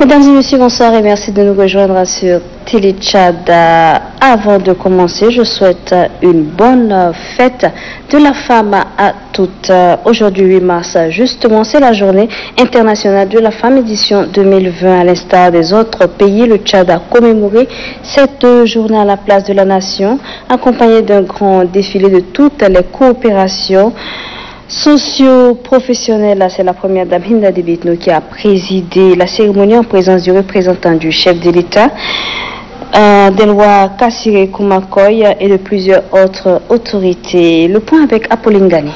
Mesdames et messieurs, bonsoir et merci de nous rejoindre sur Télé Tchad. Avant de commencer, je souhaite une bonne fête de la femme à toutes. Aujourd'hui 8 mars, justement, c'est la journée internationale de la femme édition 2020. À l'instar des autres pays, le Tchad a commémoré cette journée à la place de la nation, accompagnée d'un grand défilé de toutes les coopérations socio-professionnelle. C'est la première dame Hinda Déby Itno qui a présidé la cérémonie en présence du représentant du chef de l'État, Delwa Kassiré Koumakoy, et de plusieurs autres autorités. Le point avec Apolline Gani.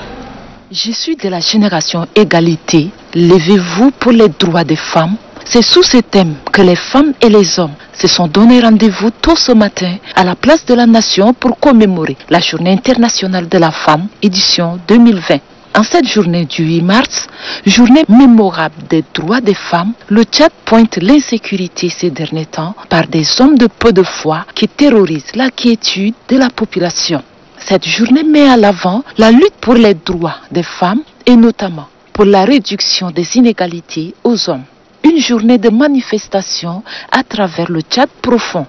Je suis de la génération égalité. Levez-vous pour les droits des femmes. C'est sous ce thème que les femmes et les hommes se sont donné rendez-vous tôt ce matin à la place de la nation pour commémorer la journée internationale de la femme, édition 2020. En cette journée du 8 mars, journée mémorable des droits des femmes, le Tchad pointe l'insécurité ces derniers temps par des hommes de peu de foi qui terrorisent la quiétude de la population. Cette journée met à l'avant la lutte pour les droits des femmes et notamment pour la réduction des inégalités aux hommes. Une journée de manifestation à travers le Tchad profond.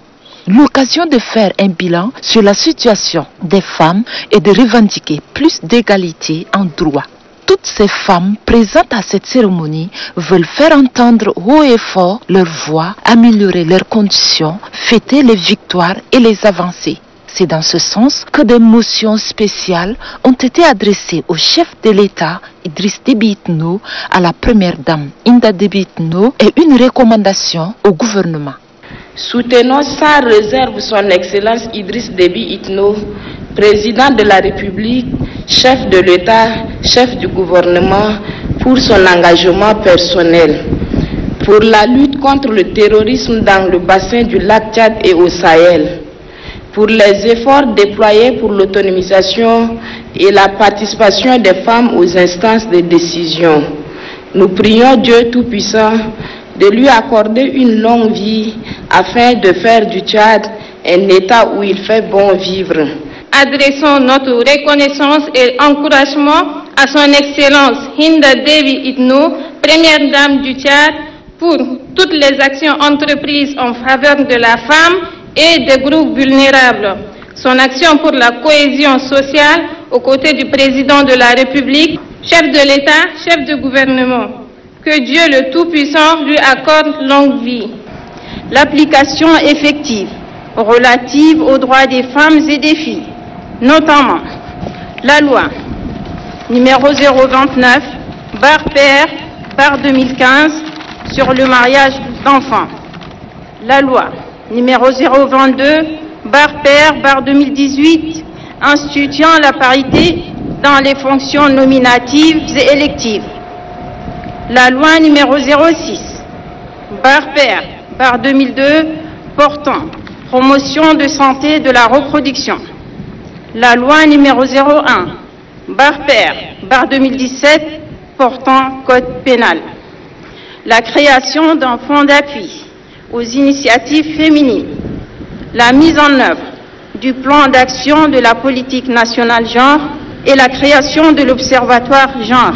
L'occasion de faire un bilan sur la situation des femmes et de revendiquer plus d'égalité en droit. Toutes ces femmes présentes à cette cérémonie veulent faire entendre haut et fort leur voix, améliorer leurs conditions, fêter les victoires et les avancées. C'est dans ce sens que des motions spéciales ont été adressées au chef de l'État, Idriss Déby Itno, à la première dame, Hinda Déby Itno, et une recommandation au gouvernement. Soutenons sans réserve son Excellence Idriss Déby Itno, président de la République, chef de l'État, chef du gouvernement, pour son engagement personnel, pour la lutte contre le terrorisme dans le bassin du lac Tchad et au Sahel, pour les efforts déployés pour l'autonomisation et la participation des femmes aux instances de décision. Nous prions Dieu Tout-Puissant de lui accorder une longue vie afin de faire du Tchad un État où il fait bon vivre. Adressons notre reconnaissance et encouragement à son Excellence Hinda Déby Itno, première dame du Tchad, pour toutes les actions entreprises en faveur de la femme et des groupes vulnérables. Son action pour la cohésion sociale aux côtés du président de la République, chef de l'État, chef de gouvernement. Que Dieu le Tout-Puissant lui accorde longue vie. L'application effective relative aux droits des femmes et des filles, notamment la loi numéro 029/PR/2015 sur le mariage d'enfants, la loi numéro 022/PR/2018 instituant la parité dans les fonctions nominatives et électives, la loi numéro 06/PR/2002 portant promotion de santé de la reproduction, la loi numéro 01/PR/2017 portant code pénal, la création d'un fonds d'appui aux initiatives féminines, la mise en œuvre du plan d'action de la politique nationale genre et la création de l'observatoire genre.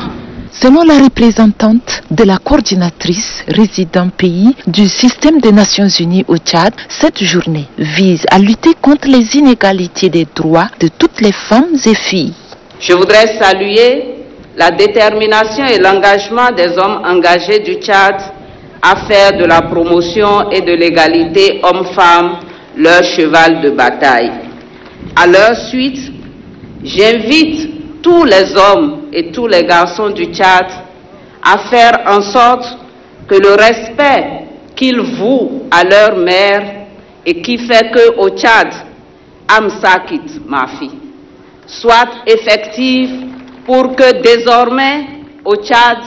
Selon la représentante de la coordinatrice résident pays du système des Nations Unies au Tchad, cette journée vise à lutter contre les inégalités des droits de toutes les femmes et filles. Je voudrais saluer la détermination et l'engagement des hommes engagés du Tchad à faire de la promotion et de l'égalité hommes-femmes leur cheval de bataille. À leur suite, j'invite tous les hommes et tous les garçons du Tchad à faire en sorte que le respect qu'ils vouent à leur mère et qui fait que au Tchad, Amsakit, ma fille, soit effective pour que désormais au Tchad,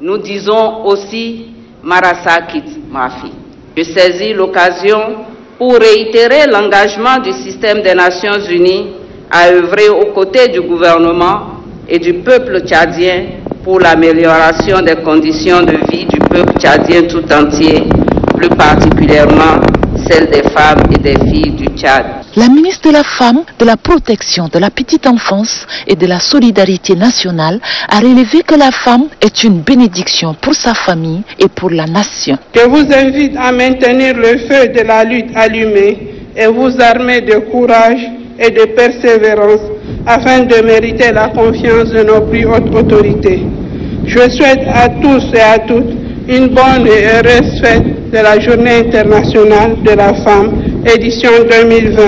nous disons aussi Marasakit, ma fille. Je saisis l'occasion pour réitérer l'engagement du système des Nations Unies à œuvrer aux côtés du gouvernement et du peuple tchadien pour l'amélioration des conditions de vie du peuple tchadien tout entier, plus particulièrement celles des femmes et des filles du Tchad. La ministre de la Femme, de la Protection de la Petite Enfance et de la Solidarité nationale a relevé que la femme est une bénédiction pour sa famille et pour la nation. Je vous invite à maintenir le feu de la lutte allumé et vous armer de courage et de persévérance afin de mériter la confiance de nos plus hautes autorités. Je souhaite à tous et à toutes une bonne et heureuse fête de la Journée internationale de la femme, édition 2020.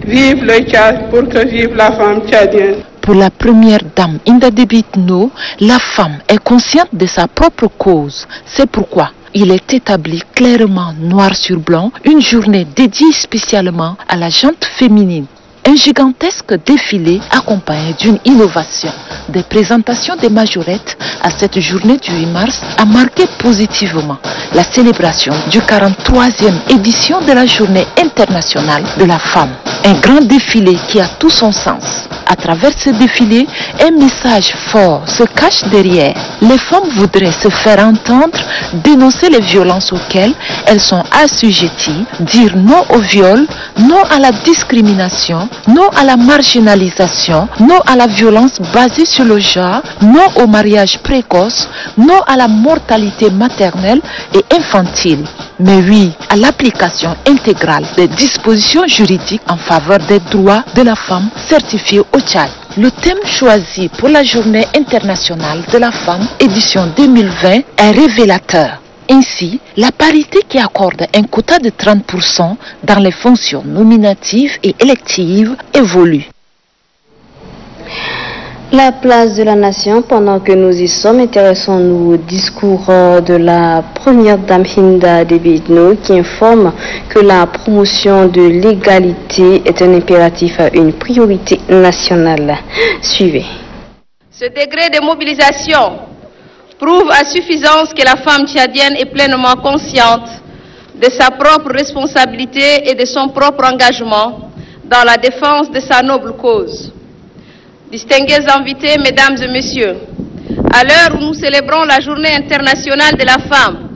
Vive le Tchad pour que vive la femme tchadienne. Pour la première dame Hinda Déby Itno, la femme est consciente de sa propre cause. C'est pourquoi il est établi clairement noir sur blanc une journée dédiée spécialement à la gente féminine. Un gigantesque défilé accompagné d'une innovation. Des présentations des majorettes à cette journée du 8 mars a marqué positivement la célébration du 43e édition de la Journée internationale de la femme. Un grand défilé qui a tout son sens. À travers ce défilé, un message fort se cache derrière. Les femmes voudraient se faire entendre, dénoncer les violences auxquelles elles sont assujetties, dire non au viol, non à la discrimination, non à la marginalisation, non à la violence basée sur le genre, non au mariage précoce, non à la mortalité maternelle et infantile. Mais oui, à l'application intégrale des dispositions juridiques en faveur des droits de la femme certifiées au Tchad. Le thème choisi pour la Journée internationale de la femme, édition 2020, est révélateur. Ainsi, la parité qui accorde un quota de 30% dans les fonctions nominatives et électives évolue. La place de la nation, pendant que nous y sommes, intéressons-nous au discours de la première dame Hinda Déby Itno qui informe que la promotion de l'égalité est un impératif, une priorité nationale. Suivez. Ce degré de mobilisation prouve à suffisance que la femme tchadienne est pleinement consciente de sa propre responsabilité et de son propre engagement dans la défense de sa noble cause. Distingués invités, mesdames et messieurs, à l'heure où nous célébrons la Journée internationale de la femme,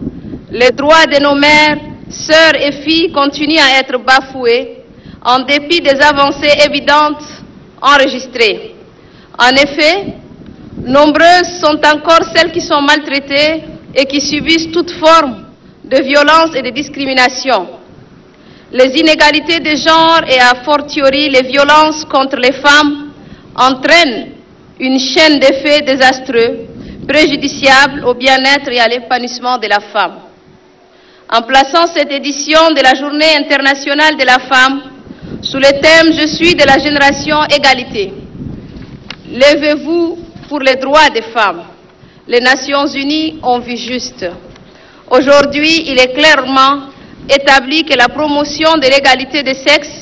les droits de nos mères, sœurs et filles continuent à être bafoués en dépit des avancées évidentes enregistrées. En effet, nombreuses sont encore celles qui sont maltraitées et qui subissent toute forme de violence et de discrimination. Les inégalités de genre et a fortiori les violences contre les femmes entraîne une chaîne d'effets désastreux, préjudiciables au bien-être et à l'épanouissement de la femme. En plaçant cette édition de la Journée internationale de la femme sous le thème « Je suis de la génération égalité », levez-vous pour les droits des femmes. Les Nations Unies ont vu juste. Aujourd'hui, il est clairement établi que la promotion de l'égalité des sexes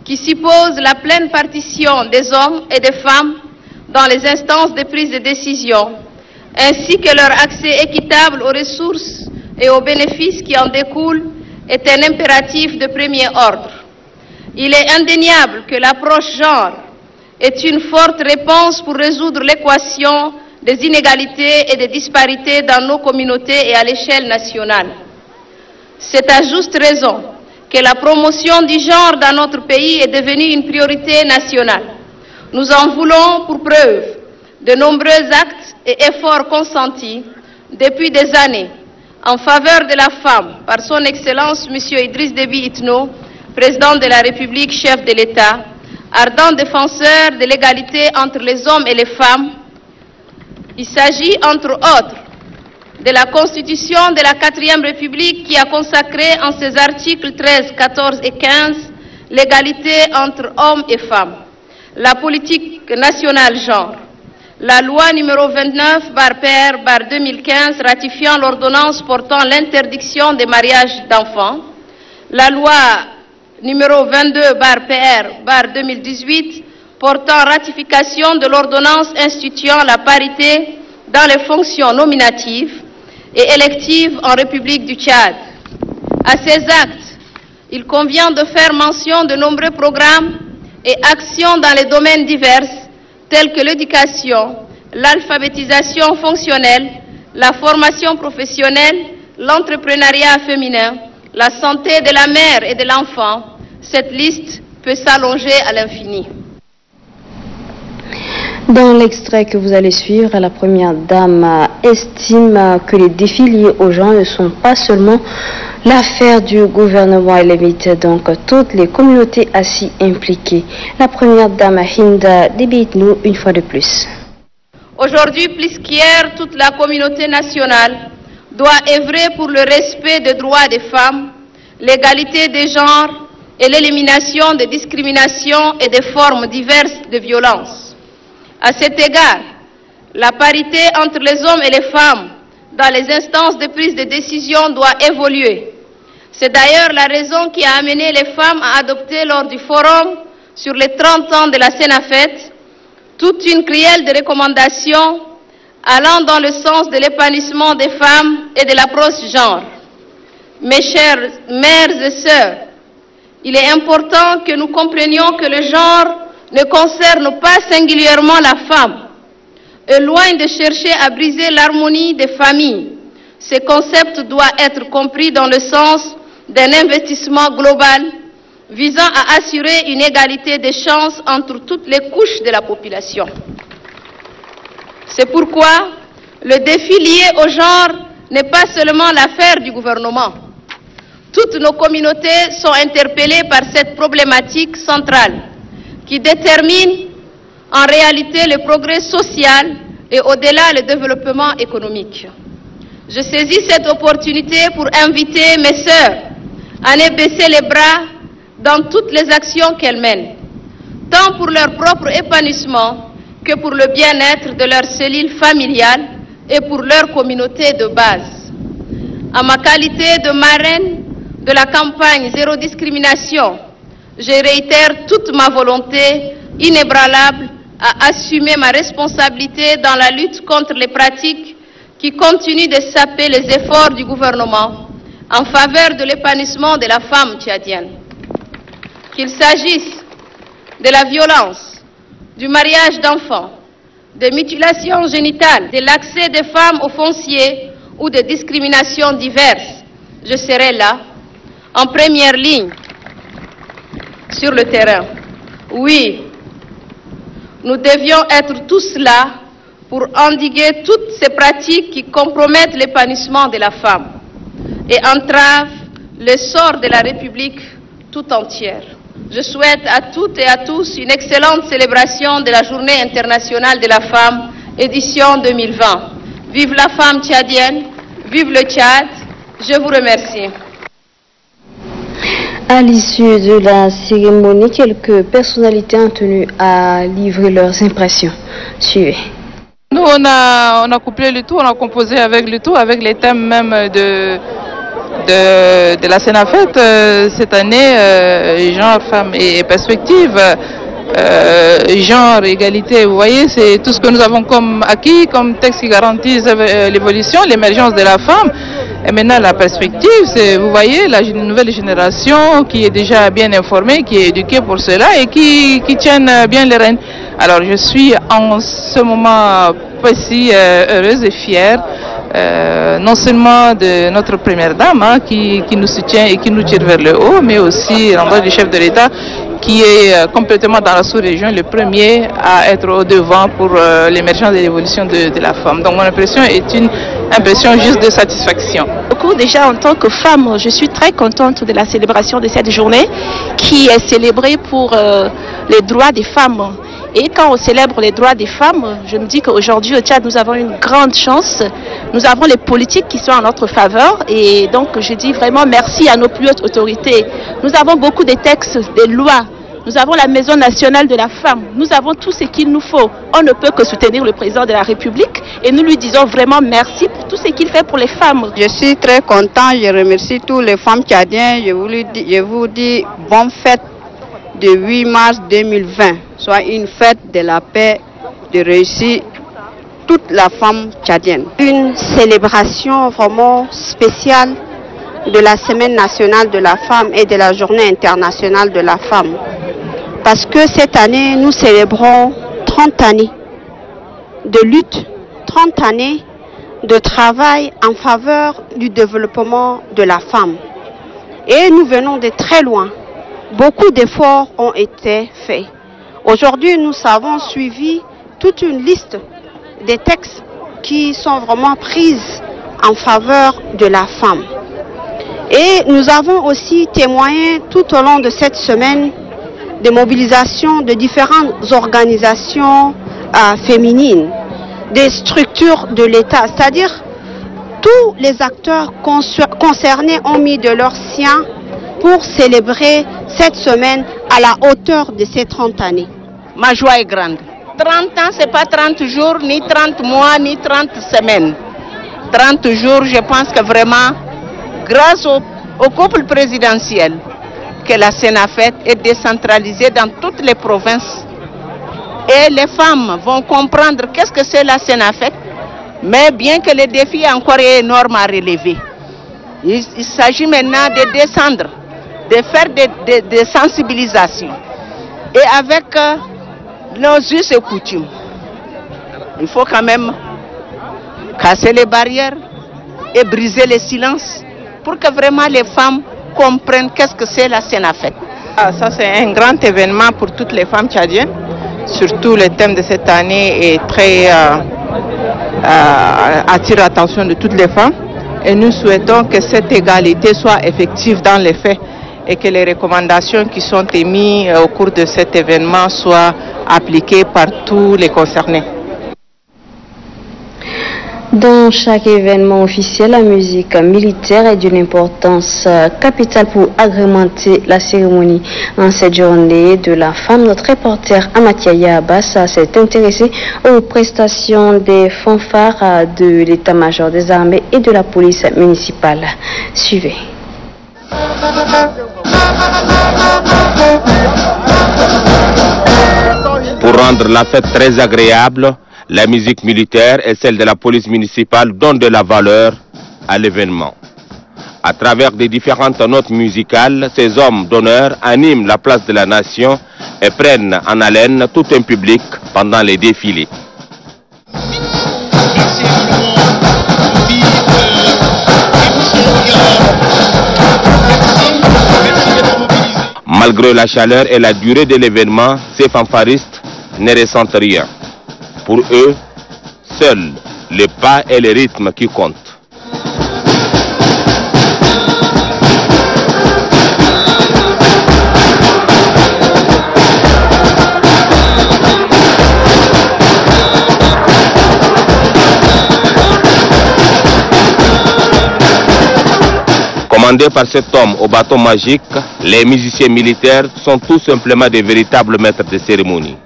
qui suppose la pleine partition des hommes et des femmes dans les instances de prise de décision, ainsi que leur accès équitable aux ressources et aux bénéfices qui en découlent, est un impératif de premier ordre. Il est indéniable que l'approche genre est une forte réponse pour résoudre l'équation des inégalités et des disparités dans nos communautés et à l'échelle nationale. C'est à juste raison que la promotion du genre dans notre pays est devenue une priorité nationale. Nous en voulons pour preuve de nombreux actes et efforts consentis depuis des années en faveur de la femme par son Excellence M. Idriss Déby Itno, président de la République, chef de l'État, ardent défenseur de l'égalité entre les hommes et les femmes. Il s'agit, entre autres, de la Constitution de la 4e République qui a consacré en ses articles 13, 14 et 15 l'égalité entre hommes et femmes, la politique nationale genre, la loi numéro 29/PR/2015 ratifiant l'ordonnance portant l'interdiction des mariages d'enfants, la loi numéro 22/PR/2018 portant ratification de l'ordonnance instituant la parité dans les fonctions nominatives et électives en République du Tchad. À ces actes il convient de faire mention de nombreux programmes et actions dans les domaines divers tels que l'éducation, l'alphabétisation fonctionnelle, la formation professionnelle, l'entrepreneuriat féminin, la santé de la mère et de l'enfant. Cette liste peut s'allonger à l'infini. Dans l'extrait que vous allez suivre, la première dame estime que les défis liés aux gens ne sont pas seulement l'affaire du gouvernement. Elle invite donc toutes les communautés à s'y impliquer. La première dame Hinda débite-nous une fois de plus. Aujourd'hui, plus qu'hier, toute la communauté nationale doit œuvrer pour le respect des droits des femmes, l'égalité des genres et l'élimination des discriminations et des formes diverses de violence. À cet égard, la parité entre les hommes et les femmes dans les instances de prise de décision doit évoluer. C'est d'ailleurs la raison qui a amené les femmes à adopter lors du forum sur les 30 ans de la Sénafette toute une crielle de recommandations allant dans le sens de l'épanouissement des femmes et de l'approche genre. Mes chères mères et sœurs, il est important que nous comprenions que le genre ne concerne pas singulièrement la femme. Et loin de chercher à briser l'harmonie des familles, ce concept doit être compris dans le sens d'un investissement global visant à assurer une égalité des chances entre toutes les couches de la population. C'est pourquoi le défi lié au genre n'est pas seulement l'affaire du gouvernement. Toutes nos communautés sont interpellées par cette problématique centrale qui détermine en réalité le progrès social et au-delà le développement économique. Je saisis cette opportunité pour inviter mes sœurs à ne baisser les bras dans toutes les actions qu'elles mènent, tant pour leur propre épanouissement que pour le bien-être de leur cellule familiale et pour leur communauté de base. En ma qualité de marraine de la campagne Zéro discrimination, je réitère toute ma volonté inébranlable à assumer ma responsabilité dans la lutte contre les pratiques qui continuent de saper les efforts du gouvernement en faveur de l'épanouissement de la femme tchadienne. Qu'il s'agisse de la violence, du mariage d'enfants, des mutilations génitales, de l'accès des femmes au foncier ou de discriminations diverses, je serai là, en première ligne, sur le terrain. Oui, nous devions être tous là pour endiguer toutes ces pratiques qui compromettent l'épanouissement de la femme et entravent le sort de la République tout entière. Je souhaite à toutes et à tous une excellente célébration de la Journée internationale de la femme, édition 2020. Vive la femme tchadienne, vive le Tchad, je vous remercie. À l'issue de la cérémonie, quelques personnalités ont tenu à livrer leurs impressions. Suivez. Nous, on a couplé le tout, on a composé avec le tout, avec les thèmes même de la Sénafette cette année, genre, femmes et perspectives, genre, égalité. Vous voyez, c'est tout ce que nous avons comme acquis, comme texte qui garantissent l'évolution, l'émergence de la femme. Et maintenant, la perspective, c'est, vous voyez, la nouvelle génération qui est déjà bien informée, qui est éduquée pour cela et qui tiennent bien les rênes. Alors, je suis en ce moment précis heureuse et fière, non seulement de notre première dame qui nous soutient et qui nous tire vers le haut, mais aussi l'endroit du chef de l'État qui est complètement dans la sous-région, le premier à être au devant pour l'émergence et l'évolution de la femme. Donc mon impression est une impression juste de satisfaction. Déjà en tant que femme, je suis très contente de la célébration de cette journée qui est célébrée pour les droits des femmes. Et quand on célèbre les droits des femmes, je me dis qu'aujourd'hui au Tchad, nous avons une grande chance. Nous avons les politiques qui sont en notre faveur. Et donc, je dis vraiment merci à nos plus hautes autorités. Nous avons beaucoup de textes, des lois. Nous avons la Maison nationale de la femme. Nous avons tout ce qu'il nous faut. On ne peut que soutenir le président de la République. Et nous lui disons vraiment merci pour tout ce qu'il fait pour les femmes. Je suis très content. Je remercie toutes les femmes tchadiennes. Je vous dis bonne fête de 8 mars 2020. Soit une fête de la paix, de réussir toute la femme tchadienne. Une célébration vraiment spéciale de la Semaine nationale de la femme et de la Journée internationale de la femme. Parce que cette année, nous célébrons 30 années de lutte, 30 années de travail en faveur du développement de la femme. Et nous venons de très loin. Beaucoup d'efforts ont été faits. Aujourd'hui, nous avons suivi toute une liste des textes qui sont vraiment prises en faveur de la femme. Et nous avons aussi témoigné tout au long de cette semaine de mobilisation de différentes organisations féminines, des structures de l'État, c'est-à-dire tous les acteurs concernés ont mis de leur sien pour célébrer cette semaine à la hauteur de ces 30 années. Ma joie est grande. 30 ans, ce n'est pas 30 jours, ni 30 mois, ni 30 semaines. 30 jours, je pense que vraiment, grâce au couple présidentiel, que la Sénafette est décentralisée dans toutes les provinces. Et les femmes vont comprendre qu'est-ce que c'est la Sénafette, mais bien que le défi est encore énorme à relever. Il s'agit maintenant de descendre, de faire des sensibilisations. Et avec nos us et coutumes, il faut quand même casser les barrières et briser les silences pour que vraiment les femmes comprennent qu'est-ce que c'est la Sénafette. Ça c'est un grand événement pour toutes les femmes tchadiennes. Surtout le thème de cette année est très attire l'attention de toutes les femmes. Et nous souhaitons que cette égalité soit effective dans les faits et que les recommandations qui sont émises au cours de cet événement soient appliquées par tous les concernés. Dans chaque événement officiel, la musique militaire est d'une importance capitale pour agrémenter la cérémonie. En cette journée de la femme, notre reporter Amatiaya Abbas s'est intéressé aux prestations des fanfares de l'état-major des armées et de la police municipale. Suivez. Pour rendre la fête très agréable, la musique militaire et celle de la police municipale donnent de la valeur à l'événement. À travers des différentes notes musicales, ces hommes d'honneur animent la place de la nation et prennent en haleine tout un public pendant les défilés. Malgré la chaleur et la durée de l'événement, ces fanfaristes ne ressentent rien. Pour eux, seuls les pas et les rythmes qui comptent. Commandés par cet homme au bâton magique, les musiciens militaires sont tout simplement des véritables maîtres de cérémonie.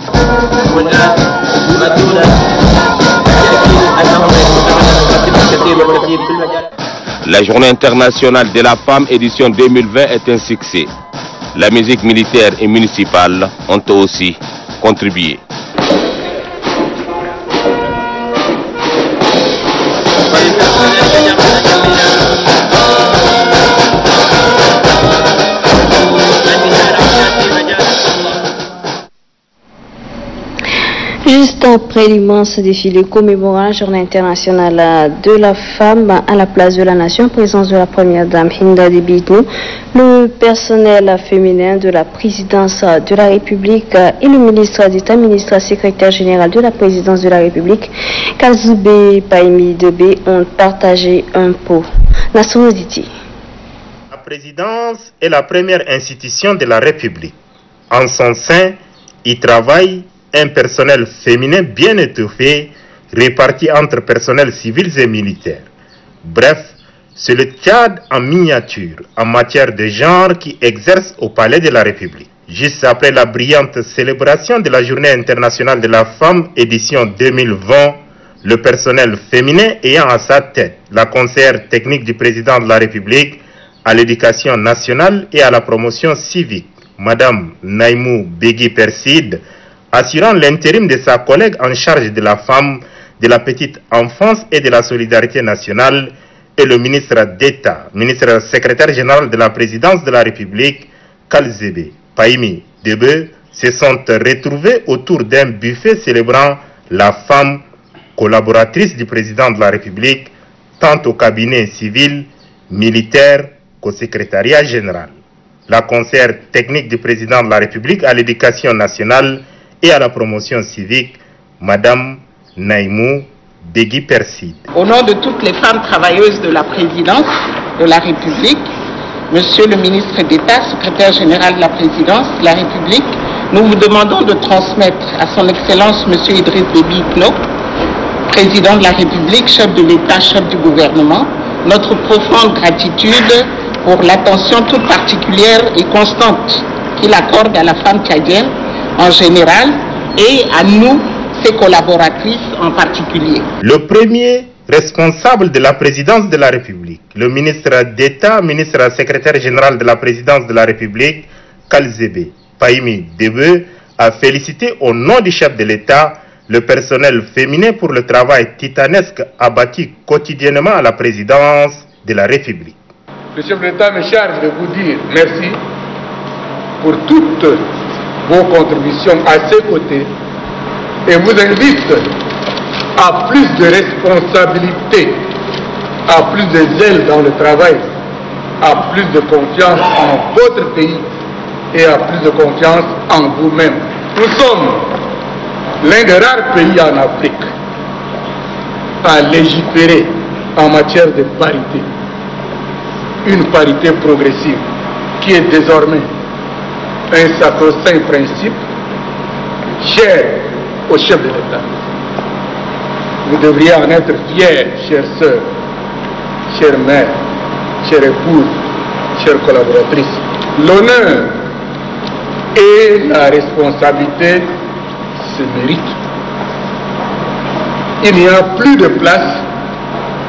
La Journée internationale de la femme édition 2020 est un succès. La musique militaire et municipale ont aussi contribué. Juste après l'immense défilé commémorant la Journée internationale de la femme à la place de la Nation, présence de la première dame Hinda Déby Itno, le personnel féminin de la présidence de la République et le ministre d'État, ministre secrétaire général de la présidence de la République, Kazoubé Paimi Debé, ont partagé un pot. Nassou Diti. La présidence est la première institution de la République. En son sein, il travaille un personnel féminin bien étoffé, réparti entre personnels civils et militaires. Bref, c'est le Tchad en miniature, en matière de genre, qui exerce au Palais de la République. Juste après la brillante célébration de la Journée internationale de la femme, édition 2020, le personnel féminin ayant à sa tête la conseillère technique du président de la République à l'éducation nationale et à la promotion civique, Madame Naïmou Begui Perside, assurant l'intérim de sa collègue en charge de la femme, de la petite enfance et de la solidarité nationale, et le ministre d'État, ministre secrétaire général de la présidence de la République, Kalzebe Paimi Debe, se sont retrouvés autour d'un buffet célébrant la femme collaboratrice du président de la République, tant au cabinet civil, militaire qu'au secrétariat général. La conseillère technique du président de la République à l'éducation nationale et à la promotion civique, Madame Naïmou Degui Perside. Au nom de toutes les femmes travailleuses de la présidence de la République, Monsieur le ministre d'État, secrétaire général de la présidence de la République, nous vous demandons de transmettre à son Excellence Monsieur Idriss Déby Itno, président de la République, chef de l'État, chef du gouvernement, notre profonde gratitude pour l'attention toute particulière et constante qu'il accorde à la femme tchadienne en général et à nous, ses collaboratrices en particulier. Le premier responsable de la présidence de la République, le ministre d'État, ministre secrétaire général de la présidence de la République, Kalzebe Paimi Debe, a félicité au nom du chef de l'État le personnel féminin pour le travail titanesque abattu quotidiennement à la présidence de la République. Le chef de l'État me charge de vous dire merci pour toutes vos contributions à ses côtés et vous invite à plus de responsabilité, à plus de zèle dans le travail, à plus de confiance en votre pays et à plus de confiance en vous-même. Nous sommes l'un des rares pays en Afrique à légiférer en matière de parité. Une parité progressive qui est désormais un sacro-saint principe cher au chef de l'État. Vous devriez en être fiers, chères sœurs, chères mères, chères épouses, chères collaboratrices. L'honneur et la responsabilité se méritent. Il n'y a plus de place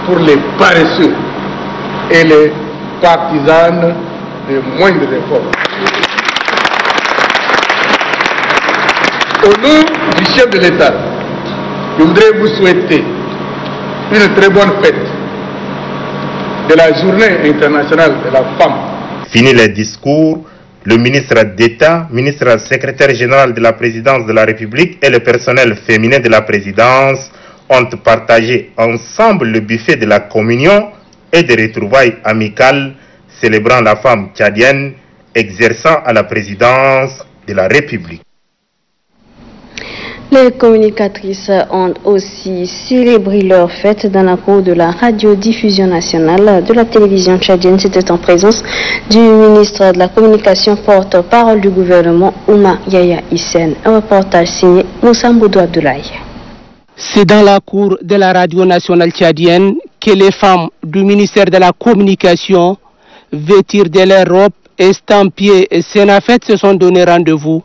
pour les paresseux et les partisanes de moindres efforts. Au nom du chef de l'État, je voudrais vous souhaiter une très bonne fête de la Journée internationale de la femme. Fini les discours, le ministre d'État, ministre secrétaire général de la présidence de la République et le personnel féminin de la présidence ont partagé ensemble le buffet de la communion et des retrouvailles amicales célébrant la femme tchadienne exerçant à la présidence de la République. Les communicatrices ont aussi célébré leur fête dans la cour de la radiodiffusion nationale de la télévision tchadienne. C'était en présence du ministre de la Communication, porte-parole du gouvernement, Ouma Yaya Hissène. Un reportage signé Moussa Mboudou Abdoulaye. C'est dans la cour de la radio nationale tchadienne que les femmes du ministère de la Communication, vêtues de leurs robes estampillées Senafet, se sont donné rendez-vous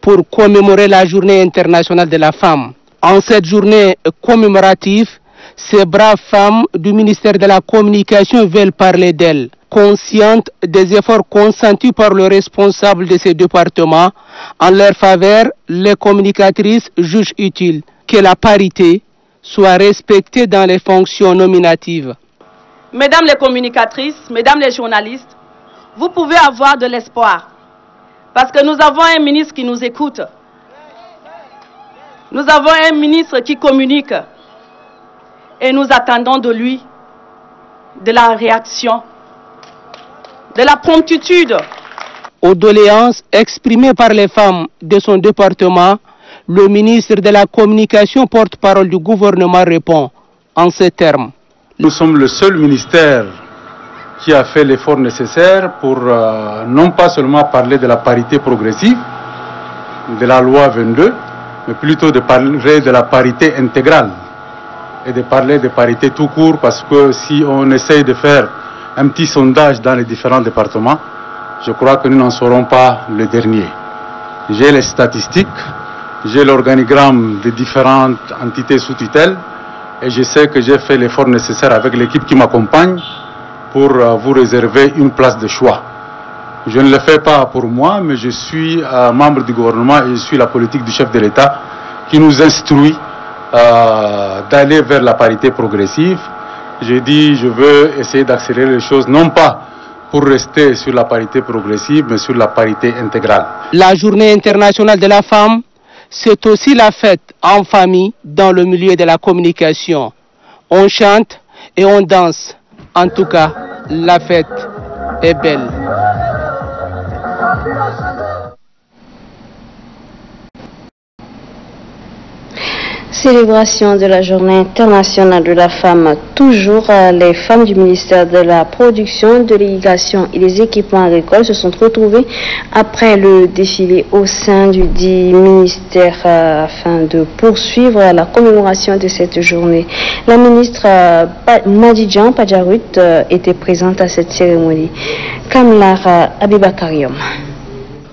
pour commémorer la journée internationale de la femme. En cette journée commémorative, ces braves femmes du ministère de la Communication veulent parler d'elles, conscientes des efforts consentis par le responsable de ces départements. En leur faveur, les communicatrices jugent utile que la parité soit respectée dans les fonctions nominatives. Mesdames les communicatrices, mesdames les journalistes, vous pouvez avoir de l'espoir. Parce que nous avons un ministre qui nous écoute. Nous avons un ministre qui communique. Et nous attendons de lui de la réaction, de la promptitude. Aux doléances exprimées par les femmes de son département, le ministre de la Communication, porte-parole du gouvernement, répond en ces termes. Nous sommes le seul ministère qui a fait l'effort nécessaire pour non pas seulement parler de la parité progressive, de la loi 22, mais plutôt de parler de la parité intégrale et de parler de parité tout court, parce que si on essaye de faire un petit sondage dans les différents départements, je crois que nous n'en serons pas le dernier. J'ai les statistiques, j'ai l'organigramme des différentes entités sous tutelle et je sais que j'ai fait l'effort nécessaire avec l'équipe qui m'accompagne pour vous réserver une place de choix. Je ne le fais pas pour moi, mais je suis membre du gouvernement et je suis la politique du chef de l'État qui nous instruit d'aller vers la parité progressive j'ai dit je veux essayer d'accélérer les choses, non pas pour rester sur la parité progressive, mais sur la parité intégrale. La journée internationale de la femme, c'est aussi la fête en famille dans le milieu de la communication. On chante et on danse. En tout cas, la fête est belle. Célébration de la Journée internationale de la femme. Toujours, les femmes du ministère de la Production, de l'Irrigation et des équipements agricoles se sont retrouvées après le défilé au sein du dit ministère afin de poursuivre la commémoration de cette journée. La ministre Madidjan Padjarut était présente à cette cérémonie. Kamlar Abibakarium.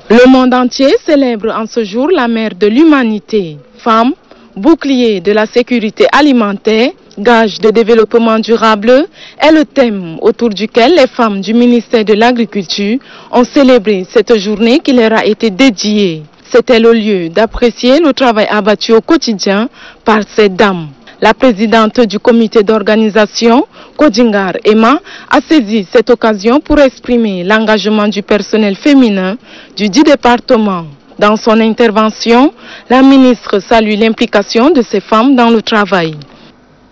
Le monde entier célèbre en ce jour la mère de l'humanité. Femme, bouclier de la sécurité alimentaire, gage de développement durable est le thème autour duquel les femmes du ministère de l'Agriculture ont célébré cette journée qui leur a été dédiée. C'était le lieu d'apprécier le travail abattu au quotidien par ces dames. La présidente du comité d'organisation, Kodingar Emma, a saisi cette occasion pour exprimer l'engagement du personnel féminin du dit département. Dans son intervention, la ministre salue l'implication de ces femmes dans le travail.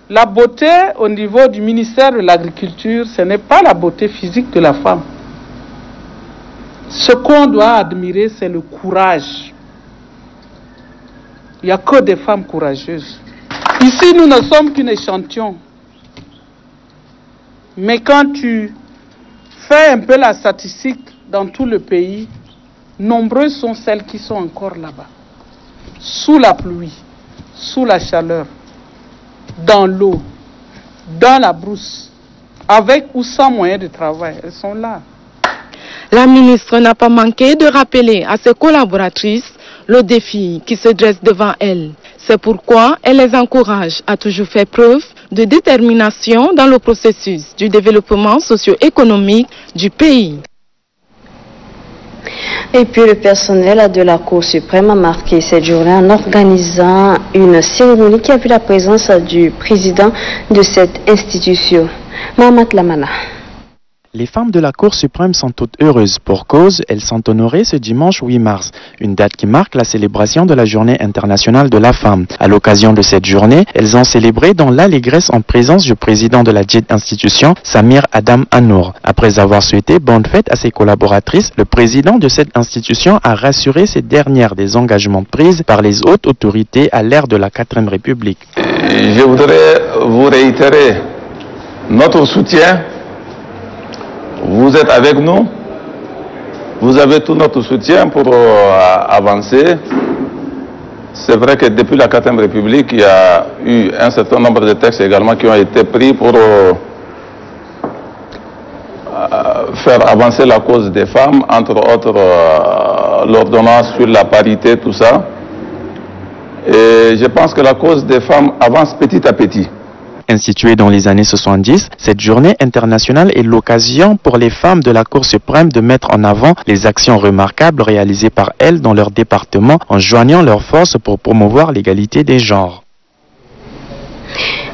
La beauté au niveau du ministère de l'Agriculture, ce n'est pas la beauté physique de la femme. Ce qu'on doit admirer, c'est le courage. Il n'y a que des femmes courageuses. Ici, nous ne sommes qu'un échantillon. Mais quand tu fais un peu la statistique dans tout le pays, nombreuses sont celles qui sont encore là-bas, sous la pluie, sous la chaleur, dans l'eau, dans la brousse, avec ou sans moyen de travail. Elles sont là. La ministre n'a pas manqué de rappeler à ses collaboratrices le défi qui se dresse devant elles. C'est pourquoi elle les encourage à toujours faire preuve de détermination dans le processus du développement socio-économique du pays. Et puis le personnel de la Cour suprême a marqué cette journée en organisant une cérémonie qui a vu la présence du président de cette institution, Mahamat Lamana. Les femmes de la Cour suprême sont toutes heureuses. Pour cause, elles sont honorées ce dimanche 8 mars, une date qui marque la célébration de la Journée internationale de la femme. À l'occasion de cette journée, elles ont célébré dans l'allégresse en présence du président de la dite institution, Samir Adam Anour. Après avoir souhaité bonne fête à ses collaboratrices, le président de cette institution a rassuré ces dernières des engagements pris par les hautes autorités à l'ère de la 4e République. Je voudrais vous réitérer notre soutien. Vous êtes avec nous, vous avez tout notre soutien pour avancer. C'est vrai que depuis la 4e République, il y a eu un certain nombre de textes également qui ont été pris pour faire avancer la cause des femmes, entre autres l'ordonnance sur la parité, tout ça. Et je pense que la cause des femmes avance petit à petit. Instituée dans les années 70, cette journée internationale est l'occasion pour les femmes de la Cour suprême de mettre en avant les actions remarquables réalisées par elles dans leur département en joignant leurs forces pour promouvoir l'égalité des genres.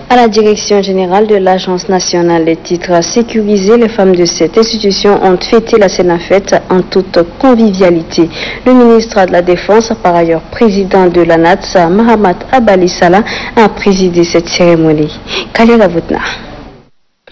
À la direction générale de l'Agence nationale des titres sécurisés, les femmes de cette institution ont fêté la Sénafette en toute convivialité. Le ministre de la Défense, par ailleurs président de l'ANAT, Mahamat Abali Salah, a présidé cette cérémonie. Kalera Voutna.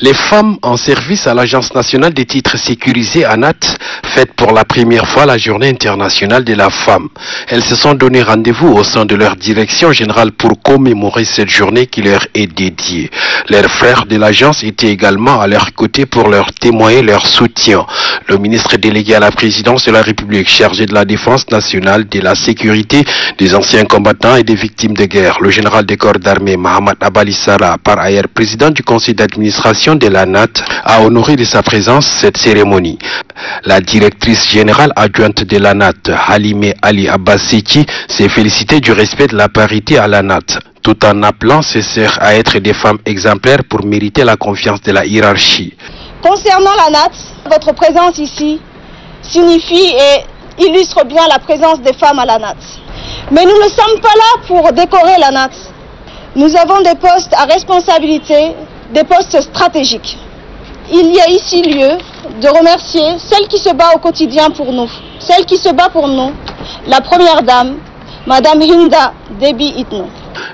Les femmes en service à l'Agence nationale des titres sécurisés ANAT fêtent pour la première fois la Journée internationale de la femme. Elles se sont donné rendez-vous au sein de leur direction générale pour commémorer cette journée qui leur est dédiée. Leurs frères de l'agence étaient également à leur côté pour leur témoigner leur soutien. Le ministre délégué à la présidence de la République chargé de la défense nationale, de la sécurité des anciens combattants et des victimes de guerre, le général des corps d'armée Mahamat Abali Salah, par ailleurs président du conseil d'administration de l'ANAT, a honoré de sa présence cette cérémonie. La directrice générale adjointe de l'ANAT, Halime Ali Abbasiki, s'est félicitée du respect de la parité à l'ANAT, tout en appelant ses sœurs à être des femmes exemplaires pour mériter la confiance de la hiérarchie. Concernant l'ANAT, votre présence ici signifie et illustre bien la présence des femmes à l'ANAT. Mais nous ne sommes pas là pour décorer l'ANAT. Nous avons des postes à responsabilité des postes stratégiques. Il y a ici lieu de remercier celle qui se bat au quotidien pour nous, celle qui se bat pour nous, la première dame, Madame Hinda Déby Itno.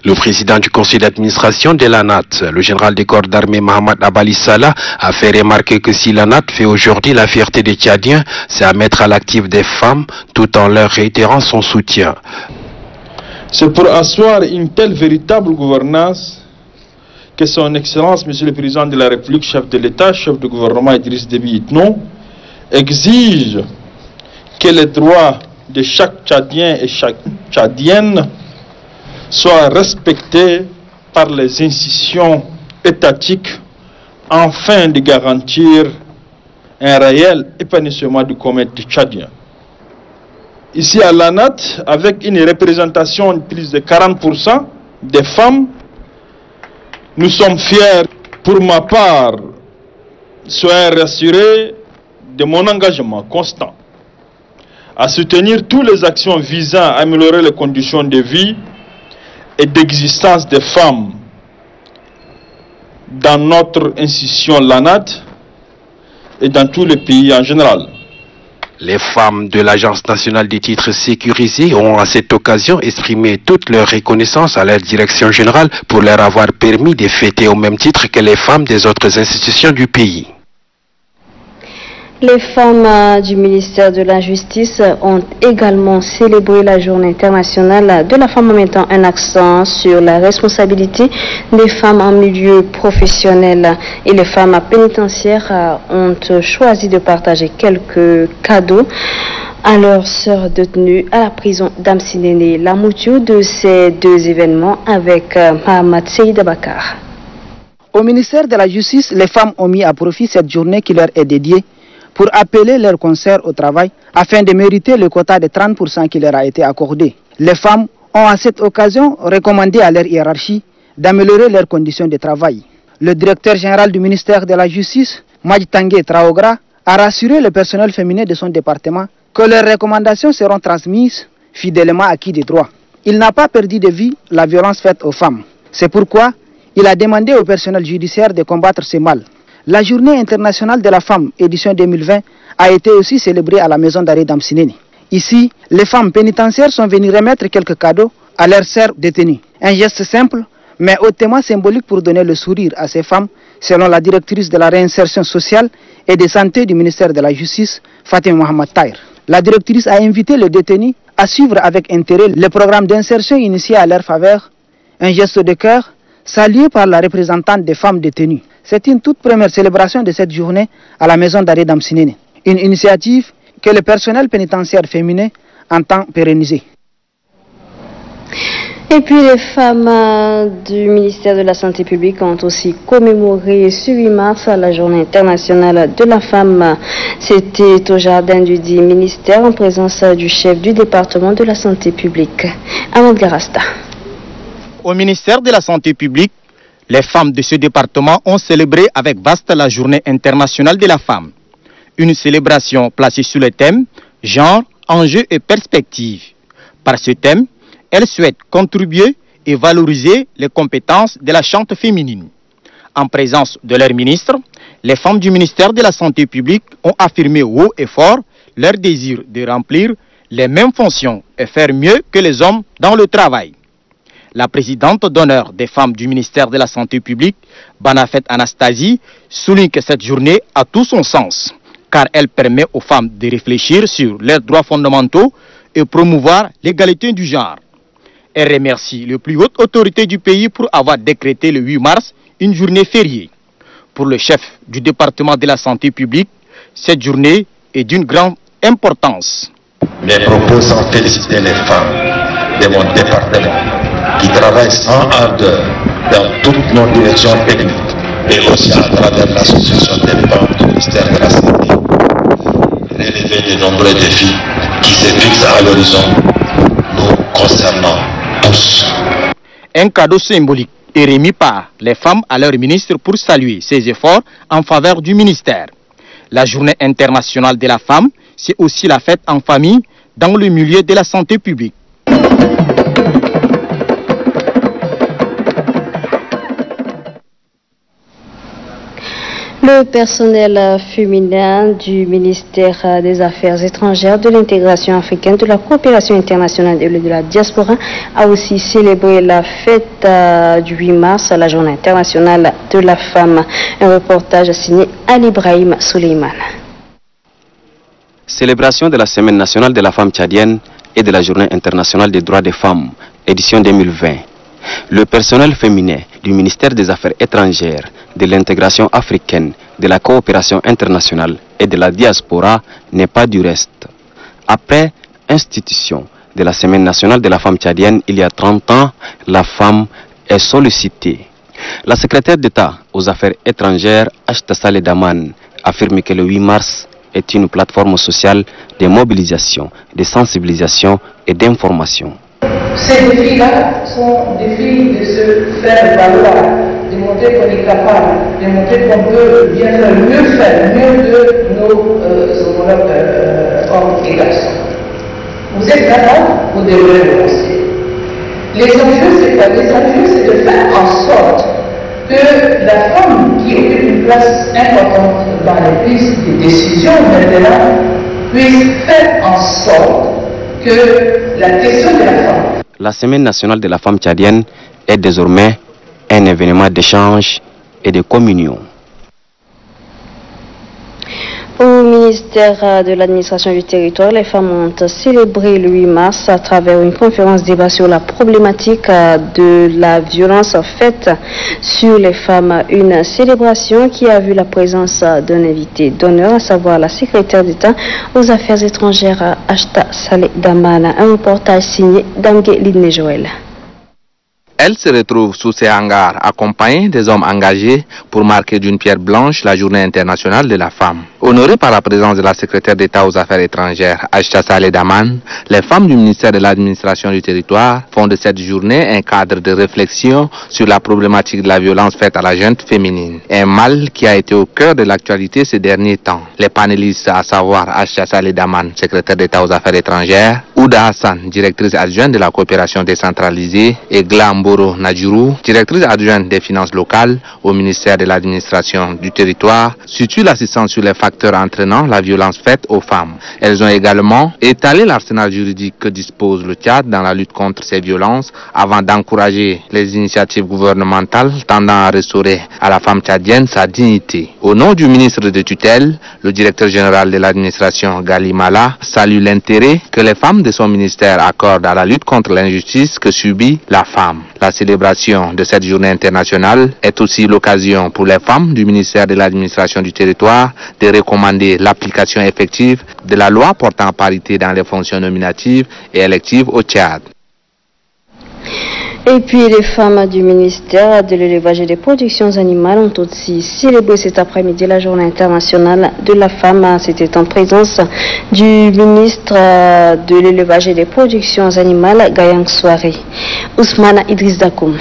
Le président du conseil d'administration de l'ANAT, le général des corps d'armée Mohamed Abali Salah, a fait remarquer que si l'ANAT fait aujourd'hui la fierté des Tchadiens, c'est à mettre à l'actif des femmes tout en leur réitérant son soutien. C'est pour asseoir une telle véritable gouvernance que son Excellence, Monsieur le Président de la République, chef de l'État, chef de gouvernement Idriss Déby Itno, exige que les droits de chaque Tchadien et chaque Tchadienne soient respectés par les institutions étatiques afin de garantir un réel épanouissement du commerce tchadien. Ici à l'ANAT, avec une représentation de plus de 40% des femmes, nous sommes fiers. Pour ma part, soyez rassurés de mon engagement constant à soutenir toutes les actions visant à améliorer les conditions de vie et d'existence des femmes dans notre institution l'ANAT et dans tous les pays en général. Les femmes de l'Agence nationale des titres sécurisés ont à cette occasion exprimé toute leur reconnaissance à leur direction générale pour leur avoir permis de fêter au même titre que les femmes des autres institutions du pays. Les femmes du ministère de la Justice ont également célébré la journée internationale de la femme en mettant un accent sur la responsabilité des femmes en milieu professionnel. Et les femmes pénitentiaires ont choisi de partager quelques cadeaux à leurs sœurs détenues à la prison d'Amsinene. La mouture de ces deux événements avec Mohamed Seyd Bakar. Au ministère de la Justice, les femmes ont mis à profit cette journée qui leur est dédiée pour appeler leur concert au travail afin de mériter le quota de 30% qui leur a été accordé. Les femmes ont à cette occasion recommandé à leur hiérarchie d'améliorer leurs conditions de travail. Le directeur général du ministère de la Justice, Majtangue Traogra, a rassuré le personnel féminin de son département que leurs recommandations seront transmises fidèlement à qui de droit. Il n'a pas perdu de vue la violence faite aux femmes. C'est pourquoi il a demandé au personnel judiciaire de combattre ce mal. La journée internationale de la femme, édition 2020, a été aussi célébrée à la maison d'arrêt d'Amsinene. Ici, les femmes pénitentiaires sont venues remettre quelques cadeaux à leurs sœurs détenues. Un geste simple, mais hautement symbolique pour donner le sourire à ces femmes, selon la directrice de la réinsertion sociale et de santé du ministère de la Justice, Fatima Mohamed Tahir. La directrice a invité les détenus à suivre avec intérêt le programme d'insertion initié à leur faveur, un geste de cœur salué par la représentante des femmes détenues. C'est une toute première célébration de cette journée à la maison d'arrêt d'Amsinene. Une initiative que le personnel pénitentiaire féminin entend pérenniser. Et puis les femmes du ministère de la Santé publique ont aussi commémoré ce 8 mars la journée internationale de la femme. C'était au jardin du dit ministère en présence du chef du département de la Santé publique, Ahmed Garasta. Au ministère de la Santé publique, les femmes de ce département ont célébré avec vaste la journée internationale de la femme. Une célébration placée sous le thème « Genre, enjeux et perspectives ». Par ce thème, elles souhaitent contribuer et valoriser les compétences de la chante féminine. En présence de leur ministre, les femmes du ministère de la Santé publique ont affirmé haut et fort leur désir de remplir les mêmes fonctions et faire mieux que les hommes dans le travail. La présidente d'honneur des femmes du ministère de la Santé publique, Banafet Anastasie, souligne que cette journée a tout son sens, car elle permet aux femmes de réfléchir sur leurs droits fondamentaux et promouvoir l'égalité du genre. Elle remercie les plus hautes autorités du pays pour avoir décrété le 8 mars une journée fériée. Pour le chef du département de la Santé publique, cette journée est d'une grande importance. Mes propos sont féliciter les femmes de mon département qui travaillent sans ardeur dans toutes nos directions techniques et aussi à travers l'association des femmes du ministère de la Santé. Relever de nombreux défis qui se fixent à l'horizon nous concernant tous. Un cadeau symbolique est remis par les femmes à leur ministre pour saluer ses efforts en faveur du ministère. La journée internationale de la femme, c'est aussi la fête en famille dans le milieu de la santé publique. Le personnel féminin du ministère des Affaires étrangères, de l'intégration africaine, de la coopération internationale et de la diaspora a aussi célébré la fête du 8 mars, la journée internationale de la femme. Un reportage signé Ali Ibrahim Suleiman. Célébration de la Semaine nationale de la femme tchadienne et de la Journée internationale des droits des femmes, édition 2020. Le personnel féminin du ministère des Affaires étrangères, de l'intégration africaine, de la coopération internationale et de la diaspora n'est pas du reste. Après institution de la Semaine nationale de la femme tchadienne il y a 30 ans, la femme est sollicitée. La secrétaire d'État aux Affaires étrangères, Ashta Saleh Daman, affirme que le 8 mars est une plateforme sociale de mobilisation, de sensibilisation et d'information. Ces défis-là sont des défis de se faire valoir, de montrer qu'on est capable, de montrer qu'on peut bien faire, mieux de nos homologues hommes et garçons. Vous êtes capable, vous devrez le penser. Les enjeux, c'est quoi? Les enjeux, c'est de faire en sorte que la femme qui occupe une place importante dans les prises de décision maintenant puisse faire en sorte que la question de la femme. La Semaine nationale de la femme tchadienne est désormais un événement d'échange et de communion. Au ministère de l'administration du territoire, les femmes ont célébré le 8 mars à travers une conférence débat sur la problématique de la violence faite sur les femmes. Une célébration qui a vu la présence d'un invité d'honneur, à savoir la secrétaire d'État aux Affaires étrangères, Ashta Saleh Daman. Un reportage signé Damgue Lidne Joël. Elle se retrouve sous ses hangars accompagnée des hommes engagés pour marquer d'une pierre blanche la journée internationale de la femme. Honorée par la présence de la secrétaire d'État aux Affaires étrangères, Ashta Saleh Daman, les femmes du ministère de l'administration du territoire font de cette journée un cadre de réflexion sur la problématique de la violence faite à la gente féminine. Un mal qui a été au cœur de l'actualité ces derniers temps. Les panélistes, à savoir Ashta Saleh Daman, secrétaire d'État aux Affaires étrangères, Ouda Hassan, directrice adjointe de la coopération décentralisée, et Glamboro Nadjurou, directrice adjointe des finances locales au ministère de l'administration du territoire, situent l'assistance sur les facteurs entraînant la violence faite aux femmes. Elles ont également étalé l'arsenal juridique que dispose le Tchad dans la lutte contre ces violences avant d'encourager les initiatives gouvernementales tendant à restaurer à la femme tchadienne sa dignité. Au nom du ministre de tutelle, le directeur général de l'administration Gali Mala salue l'intérêt que les femmes de son ministère accordent à la lutte contre l'injustice que subit la femme. La célébration de cette journée internationale est aussi l'occasion pour les femmes du ministère de l'administration du territoire de recommander l'application effective de la loi portant parité dans les fonctions nominatives et électives au Tchad. Et puis les femmes du ministère de l'élevage et des productions animales ont aussi célébré cet après-midi la journée internationale de la femme. C'était en présence du ministre de l'élevage et des productions animales, Gayang Souare. Ousmane Idriss Dakoum.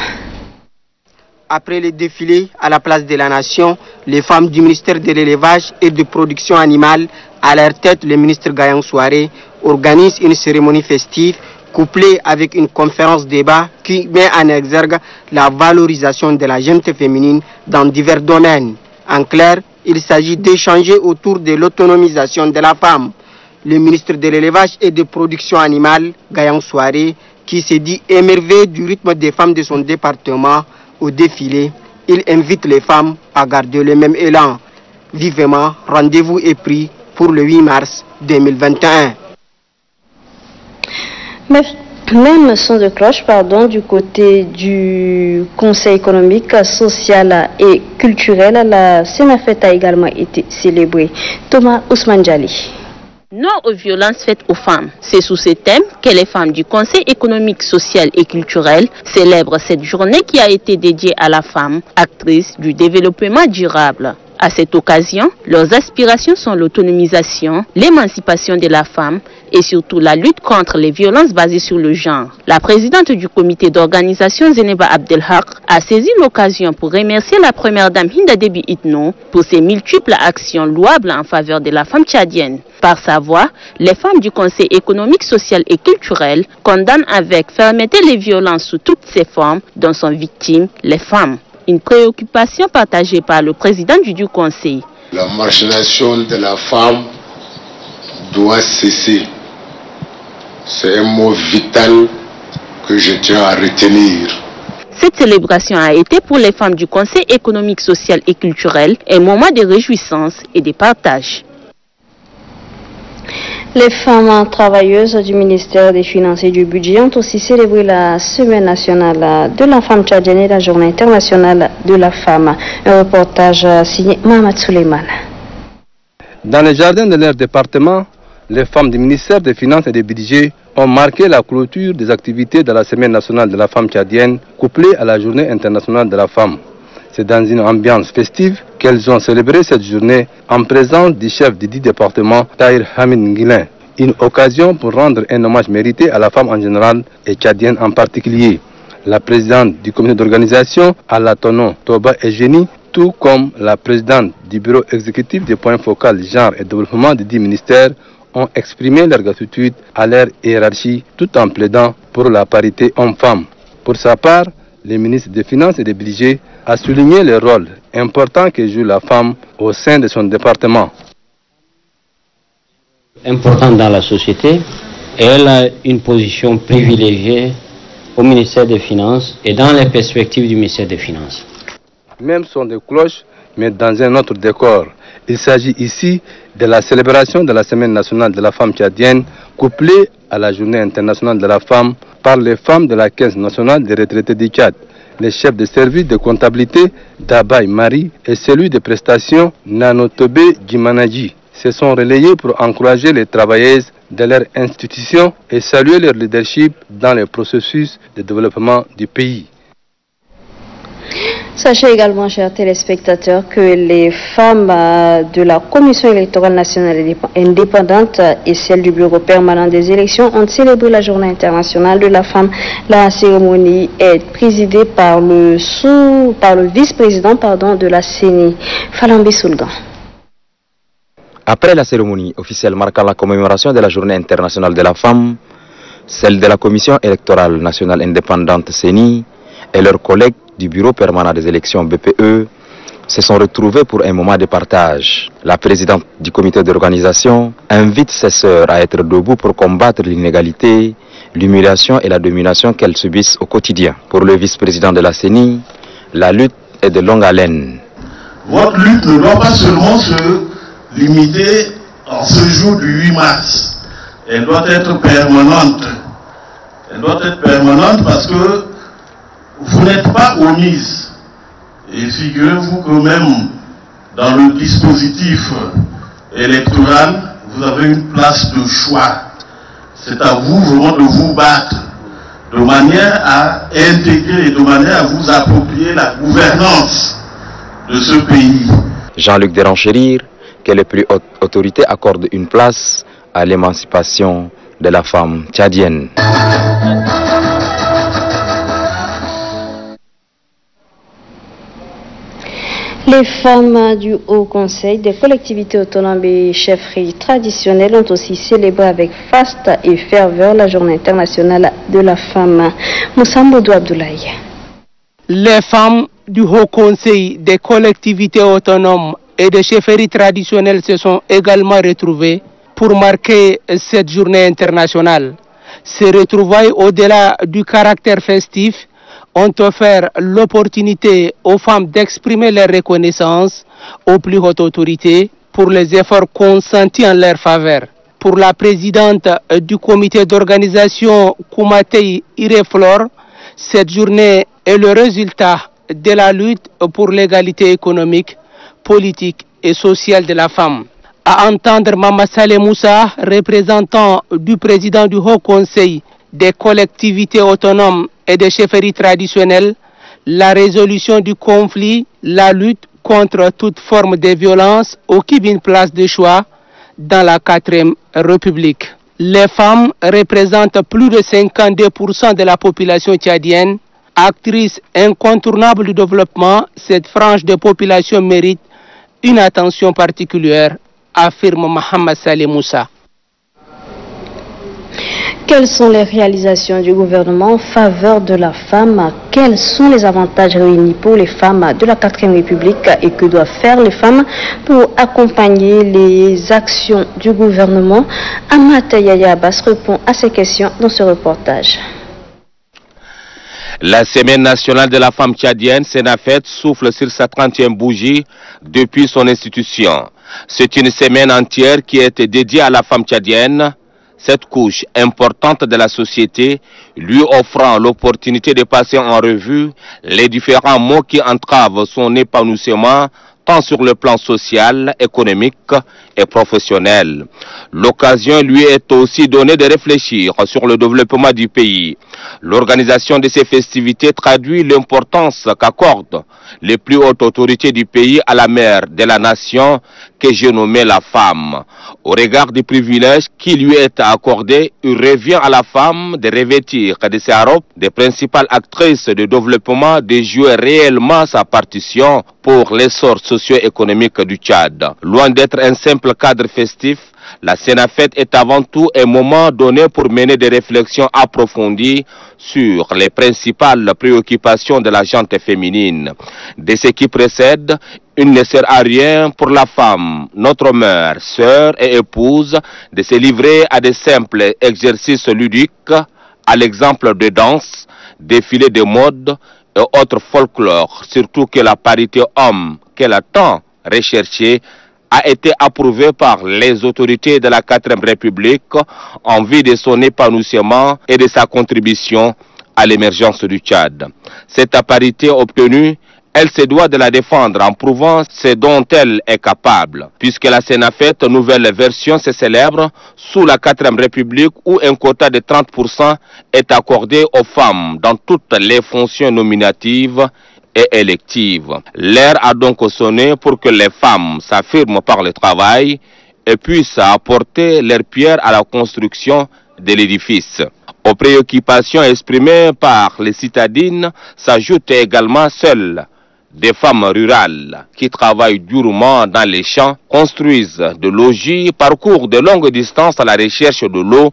Après le défilé à la place de la Nation, les femmes du ministère de l'élevage et de production animale, à leur tête le ministre Gayang Souare, organisent une cérémonie festive couplée avec une conférence débat qui met en exergue la valorisation de la gente féminine dans divers domaines. En clair, il s'agit d'échanger autour de l'autonomisation de la femme. Le ministre de l'élevage et de production animale, Gayang Souare, qui s'est dit émerveillé du rythme des femmes de son département au défilé, il invite les femmes à garder le même élan. Vivement, rendez-vous est pris pour le 8 mars 2021. Même son de cloche, du côté du Conseil économique, social et culturel, la Sénafette a également été célébrée. Thomas Ousmane Djali. Non aux violences faites aux femmes. C'est sous ce thème que les femmes du Conseil économique, social et culturel célèbrent cette journée qui a été dédiée à la femme, actrice du développement durable. À cette occasion, leurs aspirations sont l'autonomisation, l'émancipation de la femme et surtout la lutte contre les violences basées sur le genre. La présidente du comité d'organisation, Zeneba Abdelhak, a saisi l'occasion pour remercier la première dame Hinda Déby Itno pour ses multiples actions louables en faveur de la femme tchadienne. Par sa voix, les femmes du Conseil économique, social et culturel condamnent avec fermeté les violences sous toutes ses formes dont sont victimes les femmes. Une préoccupation partagée par le président du Conseil. La marginalisation de la femme doit cesser. C'est un mot vital que je tiens à retenir. Cette célébration a été pour les femmes du Conseil économique, social et culturel un moment de réjouissance et de partage. Les femmes travailleuses du ministère des Finances et du Budget ont aussi célébré la Semaine nationale de la femme tchadienne et la Journée internationale de la femme. Un reportage signé Mohamed Suleiman. Dans les jardins de leur département, les femmes du ministère des Finances et du Budget ont marqué la clôture des activités de la Semaine nationale de la femme tchadienne, couplée à la Journée internationale de la femme. C'est dans une ambiance festive qu'elles ont célébré cette journée en présence du chef du 10 département, Tahir Hamid Nguilin. Une occasion pour rendre un hommage mérité à la femme en général et tchadienne en particulier. La présidente du comité d'organisation, Alatono Toba Ejeni, tout comme la présidente du bureau exécutif des points focaux genre et développement des 10 ministères, ont exprimé leur gratitude à leur hiérarchie tout en plaidant pour la parité homme-femme. Pour sa part, le ministre des Finances et des Budgets a souligné le rôle important que joue la femme au sein de son département. Importante dans la société et elle a une position privilégiée au ministère des Finances et dans les perspectives du ministère des Finances. Même son de cloche, mais dans un autre décor. Il s'agit ici de la célébration de la Semaine nationale de la femme tchadienne, couplée à la Journée internationale de la femme par les femmes de la Caisse nationale des retraités du Tchad. Les chefs de service de comptabilité Dabaye Marie et celui de prestations Nanotobe Djimanaji se sont relayés pour encourager les travailleuses de leur institution et saluer leur leadership dans le processus de développement du pays. Sachez également, chers téléspectateurs, que les femmes de la Commission électorale nationale indépendante et celle du Bureau permanent des élections ont célébré la Journée internationale de la femme. La cérémonie est présidée par le vice-président de la CENI, Falambi Souldan. Après la cérémonie officielle marquant la commémoration de la Journée internationale de la femme, celle de la Commission électorale nationale indépendante CENI et leurs collègues du Bureau permanent des élections BPE se sont retrouvés pour un moment de partage. La présidente du comité d'organisation invite ses sœurs à être debout pour combattre l'inégalité, l'humiliation et la domination qu'elles subissent au quotidien. Pour le vice-président de la CENI, la lutte est de longue haleine. Votre lutte ne doit pas seulement se limiter en ce jour du 8 mars. Elle doit être permanente. Elle doit être permanente parce que vous n'êtes pas omise. Et figurez-vous que même dans le dispositif électoral, vous avez une place de choix. C'est à vous vraiment de vous battre de manière à intégrer, de manière à vous approprier la gouvernance de ce pays. Jean-Luc Déranchérir, que les plus hautes autorités accordent une place à l'émancipation de la femme tchadienne. Les femmes du Haut Conseil des collectivités autonomes et chefferies traditionnelles ont aussi célébré avec faste et ferveur la Journée internationale de la femme. Moussa Moudou Abdoulaye. Les femmes du Haut Conseil des collectivités autonomes et des chefferies traditionnelles se sont également retrouvées pour marquer cette journée internationale. Ces retrouvailles, au-delà du caractère festif, ont offert l'opportunité aux femmes d'exprimer leur reconnaissance aux plus hautes autorités pour les efforts consentis en leur faveur. Pour la présidente du comité d'organisation Koumatei Ireflor, cette journée est le résultat de la lutte pour l'égalité économique, politique et sociale de la femme. À entendre Mama Saleh Moussa, représentant du président du Haut Conseil des collectivités autonomes et des chefferies traditionnelles, la résolution du conflit, la lutte contre toute forme de violence occupe une place de choix dans la 4e République. Les femmes représentent plus de 52% de la population tchadienne. Actrice incontournable du développement, cette frange de population mérite une attention particulière, affirme Mohamed Saleh Moussa. Quelles sont les réalisations du gouvernement en faveur de la femme? Quels sont les avantages réunis pour les femmes de la 4e République et que doivent faire les femmes pour accompagner les actions du gouvernement? Amata Yaya Abbas répond à ces questions dans ce reportage. La Semaine nationale de la femme tchadienne, Senafet, souffle sur sa 30e bougie depuis son institution. C'est une semaine entière qui est dédiée à la femme tchadienne, cette couche importante de la société, lui offrant l'opportunité de passer en revue les différents maux qui entravent son épanouissement, tant sur le plan social, économique et professionnel. L'occasion lui est aussi donnée de réfléchir sur le développement du pays. L'organisation de ces festivités traduit l'importance qu'accordent les plus hautes autorités du pays à la mère de la nation que j'ai nommée la femme. Au regard des privilèges qui lui est accordé, il revient à la femme de revêtir de ses robes des principales actrices de développement, de jouer réellement sa partition pour l'essor socio-économique du Tchad. Loin d'être un simple cadre festif, la Senafet est avant tout un moment donné pour mener des réflexions approfondies sur les principales préoccupations de la gente féminine. De ce qui précède, il ne sert à rien pour la femme, notre mère, sœur et épouse, de se livrer à de simples exercices ludiques, à l'exemple de danse, défilés de mode et autres folklore, surtout que la parité homme qu'elle a tant recherchée a été approuvée par les autorités de la 4e République en vue de son épanouissement et de sa contribution à l'émergence du Tchad. Cette parité obtenue, elle se doit de la défendre en prouvant ce dont elle est capable, puisque la Senafet nouvelle version se célèbre sous la 4e République où un quota de 30% est accordé aux femmes dans toutes les fonctions nominatives et électives. L'heure a donc sonné pour que les femmes s'affirment par le travail et puissent apporter leur pierre à la construction de l'édifice. Aux préoccupations exprimées par les citadines s'ajoutent également celles des femmes rurales qui travaillent durement dans les champs, construisent de logis, parcourent de longues distances à la recherche de l'eau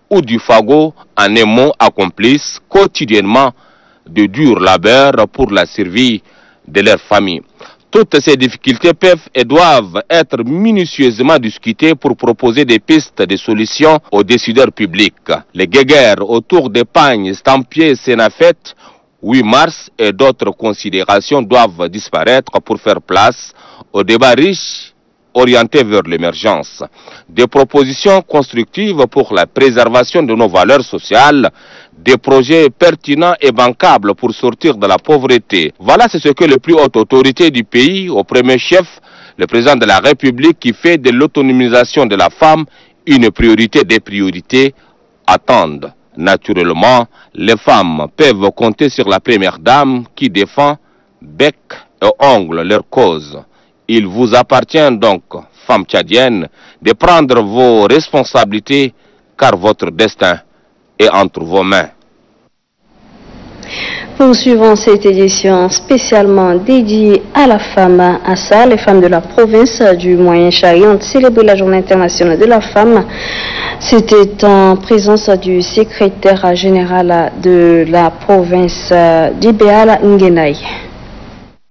ou du fagot, en un mot accomplissent quotidiennement de durs labeurs pour la survie de leur famille. Toutes ces difficultés peuvent et doivent être minutieusement discutées pour proposer des pistes de solutions aux décideurs publics. Les guéguerres autour des pagnes estampillées Senafet 8 mars et d'autres considérations doivent disparaître pour faire place au débat riche orienté vers l'émergence. Des propositions constructives pour la préservation de nos valeurs sociales, des projets pertinents et bancables pour sortir de la pauvreté. Voilà c'est ce que les plus hautes autorités du pays, au premier chef, le président de la République, qui fait de l'autonomisation de la femme une priorité des priorités, attendent. Naturellement, les femmes peuvent compter sur la première dame qui défend bec et ongle leur cause. Il vous appartient donc, femmes tchadiennes, de prendre vos responsabilités car votre destin est entre vos mains. Poursuivons cette édition spécialement dédiée à la femme. À ça, les femmes de la province du Moyen-Chari ont célébré la Journée internationale de la femme. C'était en présence du secrétaire général de la province d'Ibéal Nguenaï.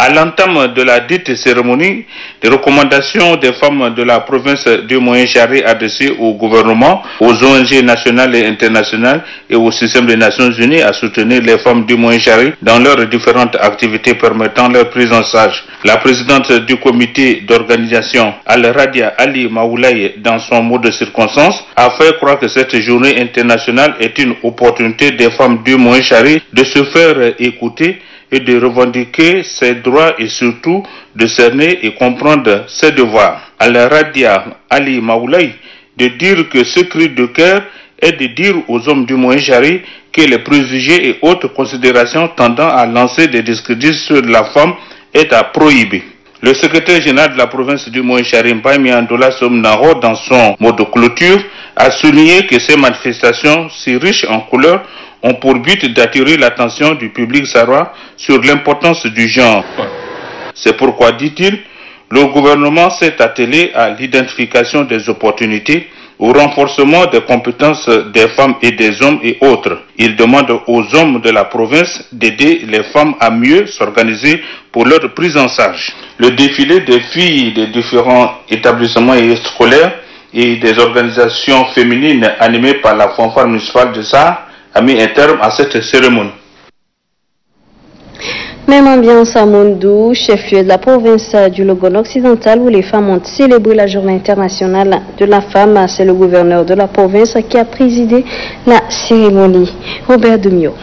À l'entame de la dite cérémonie, des recommandations des femmes de la province du Moyen-Chari adressées au gouvernement, aux ONG nationales et internationales et au système des Nations Unies à soutenir les femmes du Moyen-Chari dans leurs différentes activités permettant leur prise en charge. La présidente du comité d'organisation, Al-Radia Ali Maoulaye, dans son mot de circonstance, a fait croire que cette journée internationale est une opportunité des femmes du Moyen-Chari de se faire écouter et de revendiquer ses droits et surtout de cerner et comprendre ses devoirs. Al-Radia Ali Maoulaye de dire que ce cri de cœur est de dire aux hommes du Moyen-Chari que les préjugés et autres considérations tendant à lancer des discrédits sur la femme est à prohiber. Le secrétaire général de la province du Moyen-Chari, Mbaye Andola Somnaro, dans son mot de clôture, a souligné que ces manifestations, si riches en couleurs, ont pour but d'attirer l'attention du public sarrois sur l'importance du genre. C'est pourquoi, dit-il, le gouvernement s'est attelé à l'identification des opportunités au renforcement des compétences des femmes et des hommes et autres. Il demande aux hommes de la province d'aider les femmes à mieux s'organiser pour leur prise en charge. Le défilé des filles des différents établissements scolaires et des organisations féminines animées par la fanfare municipale de Sarr a mis un terme à cette cérémonie. Même ambiance à Mondou, chef-lieu de la province du Logone occidental, où les femmes ont célébré la journée internationale de la femme. C'est le gouverneur de la province qui a présidé la cérémonie. Robert Demio.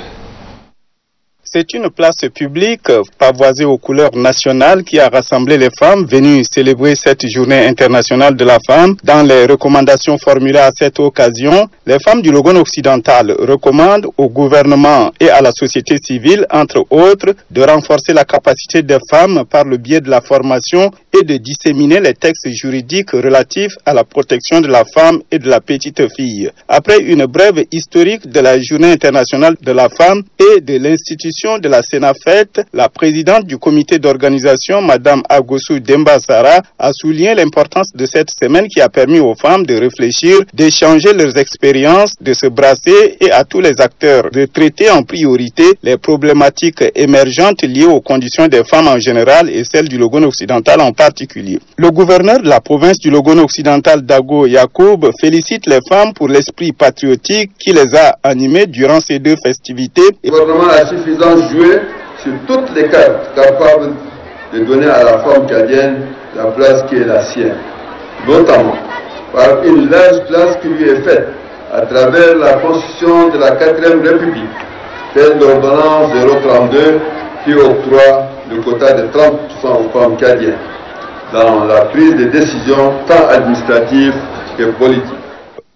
C'est une place publique pavoisée aux couleurs nationales qui a rassemblé les femmes venues célébrer cette journée internationale de la femme. Dans les recommandations formulées à cette occasion, les femmes du Logone occidental recommandent au gouvernement et à la société civile, entre autres, de renforcer la capacité des femmes par le biais de la formation et de disséminer les textes juridiques relatifs à la protection de la femme et de la petite fille. Après une brève historique de la journée internationale de la femme et de l'institution de la Sénafette, la présidente du comité d'organisation, Madame Agosu Demba-Sara, a souligné l'importance de cette semaine qui a permis aux femmes de réfléchir, d'échanger leurs expériences, de se brasser et à tous les acteurs de traiter en priorité les problématiques émergentes liées aux conditions des femmes en général et celles du Logone occidental en particulier. Le gouverneur de la province du Logone occidental, Dago Yacoub, félicite les femmes pour l'esprit patriotique qui les a animées durant ces deux festivités. Le gouvernement a suffisamment joué sur toutes les cartes capables de donner à la femme tchadienne la place qui est la sienne, notamment par une large place qui lui est faite à travers la constitution de la 4e République, telle l'ordonnance 032 qui octroie le quota de 30% aux femmes tchadiennes dans la prise de décisions tant administratives que politiques.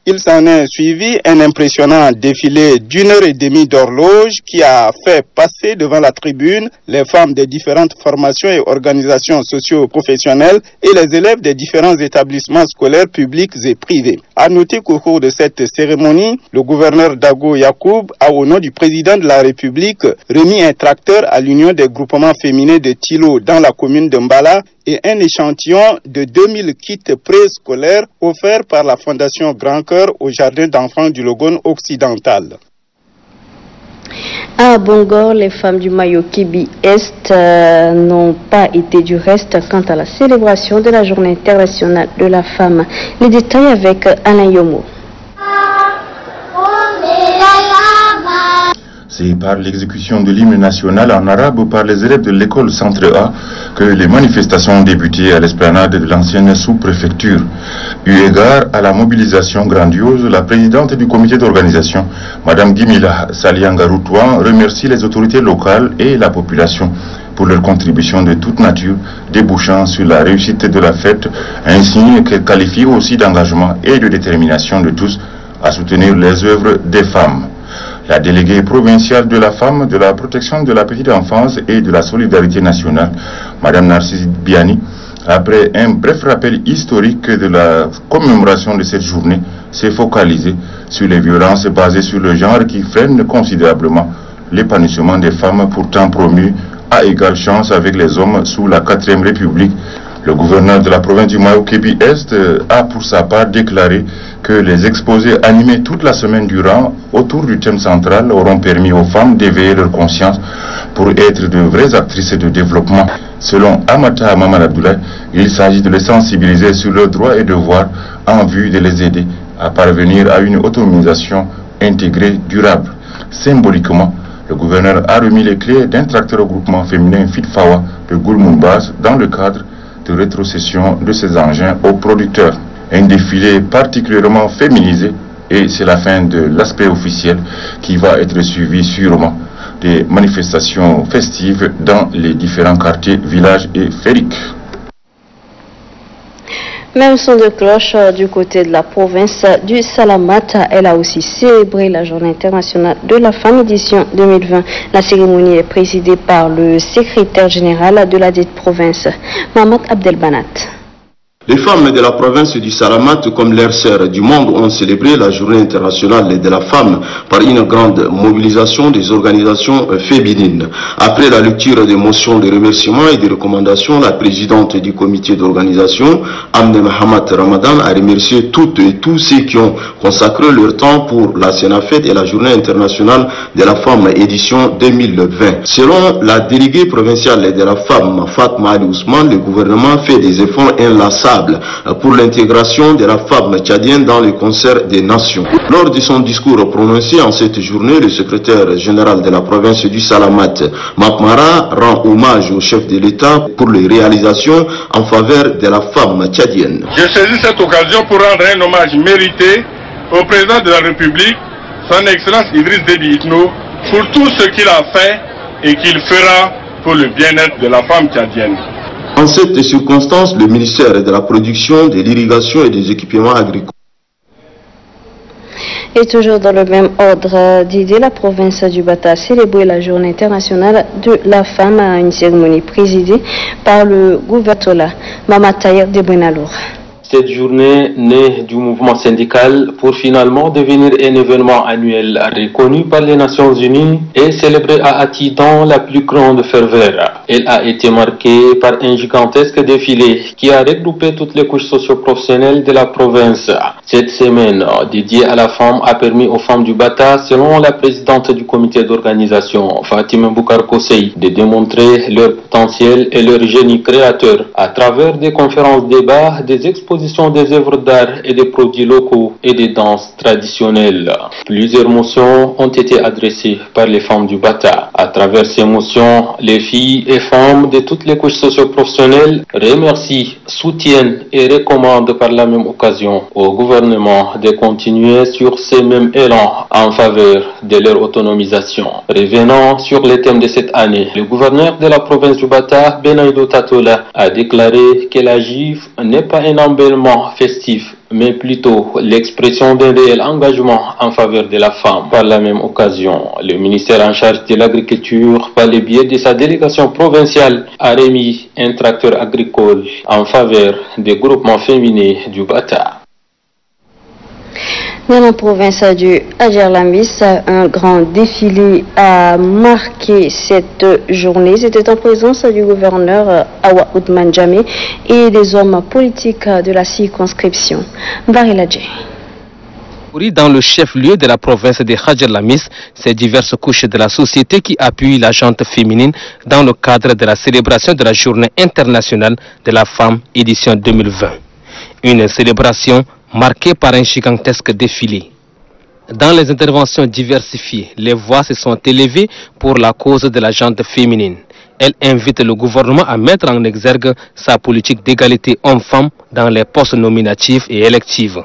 Il s'en est suivi un impressionnant défilé d'1h30 d'horloge qui a fait passer devant la tribune les femmes des différentes formations et organisations socio-professionnelles et les élèves des différents établissements scolaires publics et privés. À noter qu'au cours de cette cérémonie, le gouverneur Dago Yacoub a, au nom du président de la République, remis un tracteur à l'Union des groupements féminins de Tilo dans la commune de Mbala et un échantillon de 2000 kits préscolaires offerts par la Fondation Grand Cœur au jardin d'enfants du Logone occidental. À Bongor, les femmes du Mayo-Kébi Est n'ont pas été du reste quant à la célébration de la journée internationale de la femme. Les détails avec Alain Yomo. C'est par l'exécution de l'hymne national en arabe par les élèves de l'école Centre A que les manifestations ont débuté à l'esplanade de l'ancienne sous-préfecture. Eu égard à la mobilisation grandiose, la présidente du comité d'organisation, Madame Gimila Saliangaroutouan, remercie les autorités locales et la population pour leur contribution de toute nature, débouchant sur la réussite de la fête, ainsi qu'elle qualifie aussi d'engagement et de détermination de tous à soutenir les œuvres des femmes. La déléguée provinciale de la femme, de la protection de la petite enfance et de la solidarité nationale, Madame Narcisse Biani, après un bref rappel historique de la commémoration de cette journée, s'est focalisée sur les violences basées sur le genre qui freinent considérablement l'épanouissement des femmes pourtant promues à égale chance avec les hommes sous la 4e République. Le gouverneur de la province du Mayo-Kébi Est a pour sa part déclaré que les exposés animés toute la semaine durant autour du thème central auront permis aux femmes d'éveiller leur conscience pour être de vraies actrices de développement. Selon Amata Maman Abdoulaye, il s'agit de les sensibiliser sur leurs droits et devoirs en vue de les aider à parvenir à une autonomisation intégrée durable. Symboliquement, le gouverneur a remis les clés d'un tracteur au groupement féminin Fitfawa de Goulmoumbas dans le cadre de rétrocession de ces engins aux producteurs. Un défilé particulièrement féminisé et c'est la fin de l'aspect officiel qui va être suivi sûrement des manifestations festives dans les différents quartiers, villages et fériques. Même son de cloche du côté de la province du Salamata, elle a aussi célébré la journée internationale de la femme édition 2020. La cérémonie est présidée par le secrétaire général de la dite province, Mahmoud Abdelbanat. Les femmes de la province du Salamat, comme leurs sœurs du monde, ont célébré la journée internationale de la femme par une grande mobilisation des organisations féminines. Après la lecture des motions de remerciement et des recommandations, la présidente du comité d'organisation, Amne Mahamat Ramadan, a remercié toutes et tous ceux qui ont consacré leur temps pour la Sénafed et la journée internationale de la femme édition 2020. Selon la déléguée provinciale de la femme, Fatma Ali Ousmane, le gouvernement fait des efforts inlassables pour l'intégration de la femme tchadienne dans le concert des nations. Lors de son discours prononcé en cette journée, le secrétaire général de la province du Salamat, Makmara, rend hommage au chef de l'État pour les réalisations en faveur de la femme tchadienne. Je saisis cette occasion pour rendre un hommage mérité au président de la République, son Excellence Idriss Déby Itno, pour tout ce qu'il a fait et qu'il fera pour le bien-être de la femme tchadienne. En cette circonstance, le ministère de la Production, de l'Irrigation et des Équipements agricoles. Et toujours dans le même ordre d'idées, la province du Bata a célébré la journée internationale de la femme à une cérémonie présidée par le gouverneur Mama Tahir de Benalour. Cette journée née du mouvement syndical pour finalement devenir un événement annuel reconnu par les Nations Unies et célébré à Ati dans la plus grande ferveur. Elle a été marquée par un gigantesque défilé qui a regroupé toutes les couches socio-professionnelles de la province. Cette semaine dédiée à la femme a permis aux femmes du Bata, selon la présidente du comité d'organisation, Fatima Boukar Kosei, de démontrer leur potentiel et leur génie créateur à travers des conférences débats, des expositions, des œuvres d'art et des produits locaux et des danses traditionnelles. Plusieurs motions ont été adressées par les femmes du Bata. À travers ces motions, les filles et femmes de toutes les couches socio-professionnelles remercient, soutiennent et recommandent par la même occasion au gouvernement de continuer sur ces mêmes élans en faveur de leur autonomisation. Revenant sur les thèmes de cette année, le gouverneur de la province du Bata, Benaido Tatola, a déclaré que la GIF n'est pas un embellement festif, mais plutôt l'expression d'un réel engagement en faveur de la femme. Par la même occasion, le ministère en charge de l'agriculture, par le biais de sa délégation provinciale, a remis un tracteur agricole en faveur des groupements féminins du Bata. Dans la province du Adjerlamis, un grand défilé a marqué cette journée. C'était en présence du gouverneur Awa Oudman Djamé et des hommes politiques de la circonscription. Bariladje. Dans le chef-lieu de la province de Hadjerlamis, ces diverses couches de la société qui appuient la gente féminine dans le cadre de la célébration de la Journée internationale de la femme édition 2020. Une célébration marquée par un gigantesque défilé. Dans les interventions diversifiées, les voix se sont élevées pour la cause de la gente féminine. Elle invite le gouvernement à mettre en exergue sa politique d'égalité homme-femme dans les postes nominatifs et électifs.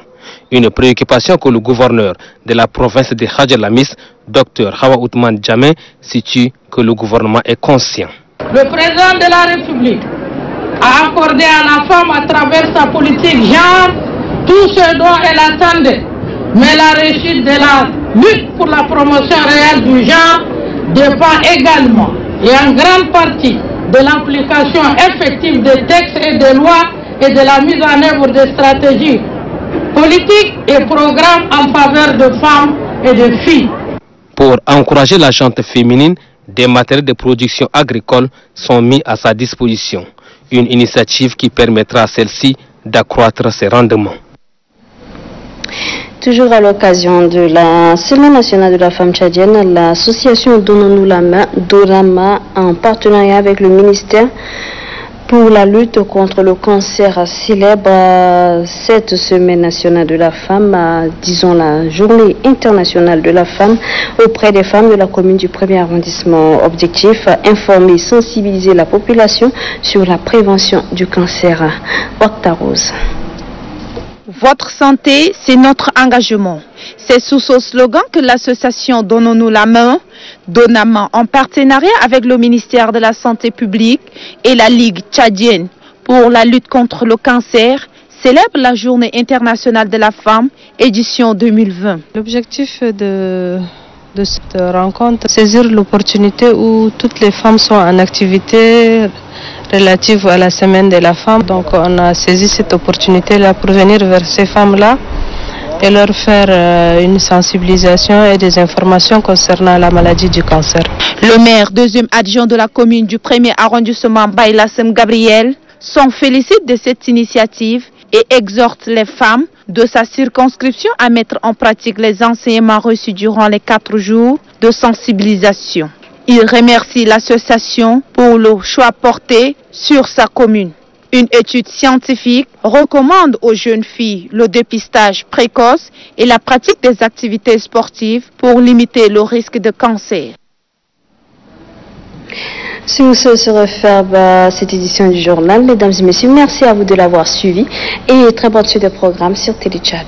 Une préoccupation que le gouverneur de la province de Hadjerlamis, Dr Hawa Oudman Djamé, situe que le gouvernement est conscient. Le président de la République a accordé à la femme à travers sa politique genre tout ce dont elle attendait, mais la réussite de la lutte pour la promotion réelle du genre dépend également et en grande partie de l'implication effective des textes et des lois et de la mise en œuvre de stratégies politiques et programmes en faveur de femmes et de filles. Pour encourager la gente féminine, des matériels de production agricole sont mis à sa disposition. Une initiative qui permettra à celle-ci d'accroître ses rendements. Toujours à l'occasion de la Semaine nationale de la femme tchadienne, l'association Donnons-nous la main, Dorama, en partenariat avec le ministère pour la lutte contre le cancer, célèbre cette Semaine nationale de la femme, disons la Journée internationale de la femme, auprès des femmes de la commune du 1er arrondissement. Objectif, informer et sensibiliser la population sur la prévention du cancer. Octa Rose. Votre santé, c'est notre engagement. C'est sous ce slogan que l'association Donnons-nous la main, Donama, en partenariat avec le ministère de la Santé publique et la Ligue tchadienne pour la lutte contre le cancer, célèbre la Journée internationale de la femme, édition 2020. L'objectif de cette rencontre, saisir l'opportunité où toutes les femmes sont en activité, relative à la semaine de la femme. Donc on a saisi cette opportunité-là pour venir vers ces femmes-là et leur faire une sensibilisation et des informations concernant la maladie du cancer. Le maire, deuxième adjoint de la commune du 1er arrondissement Baylassem Gabriel, s'en félicite de cette initiative et exhorte les femmes de sa circonscription à mettre en pratique les enseignements reçus durant les 4 jours de sensibilisation. Il remercie l'association pour le choix porté sur sa commune. Une étude scientifique recommande aux jeunes filles le dépistage précoce et la pratique des activités sportives pour limiter le risque de cancer. Sur ce se referme cette édition du journal. Mesdames et messieurs, merci à vous de l'avoir suivi et très bonne suite de programme sur Télé Tchad.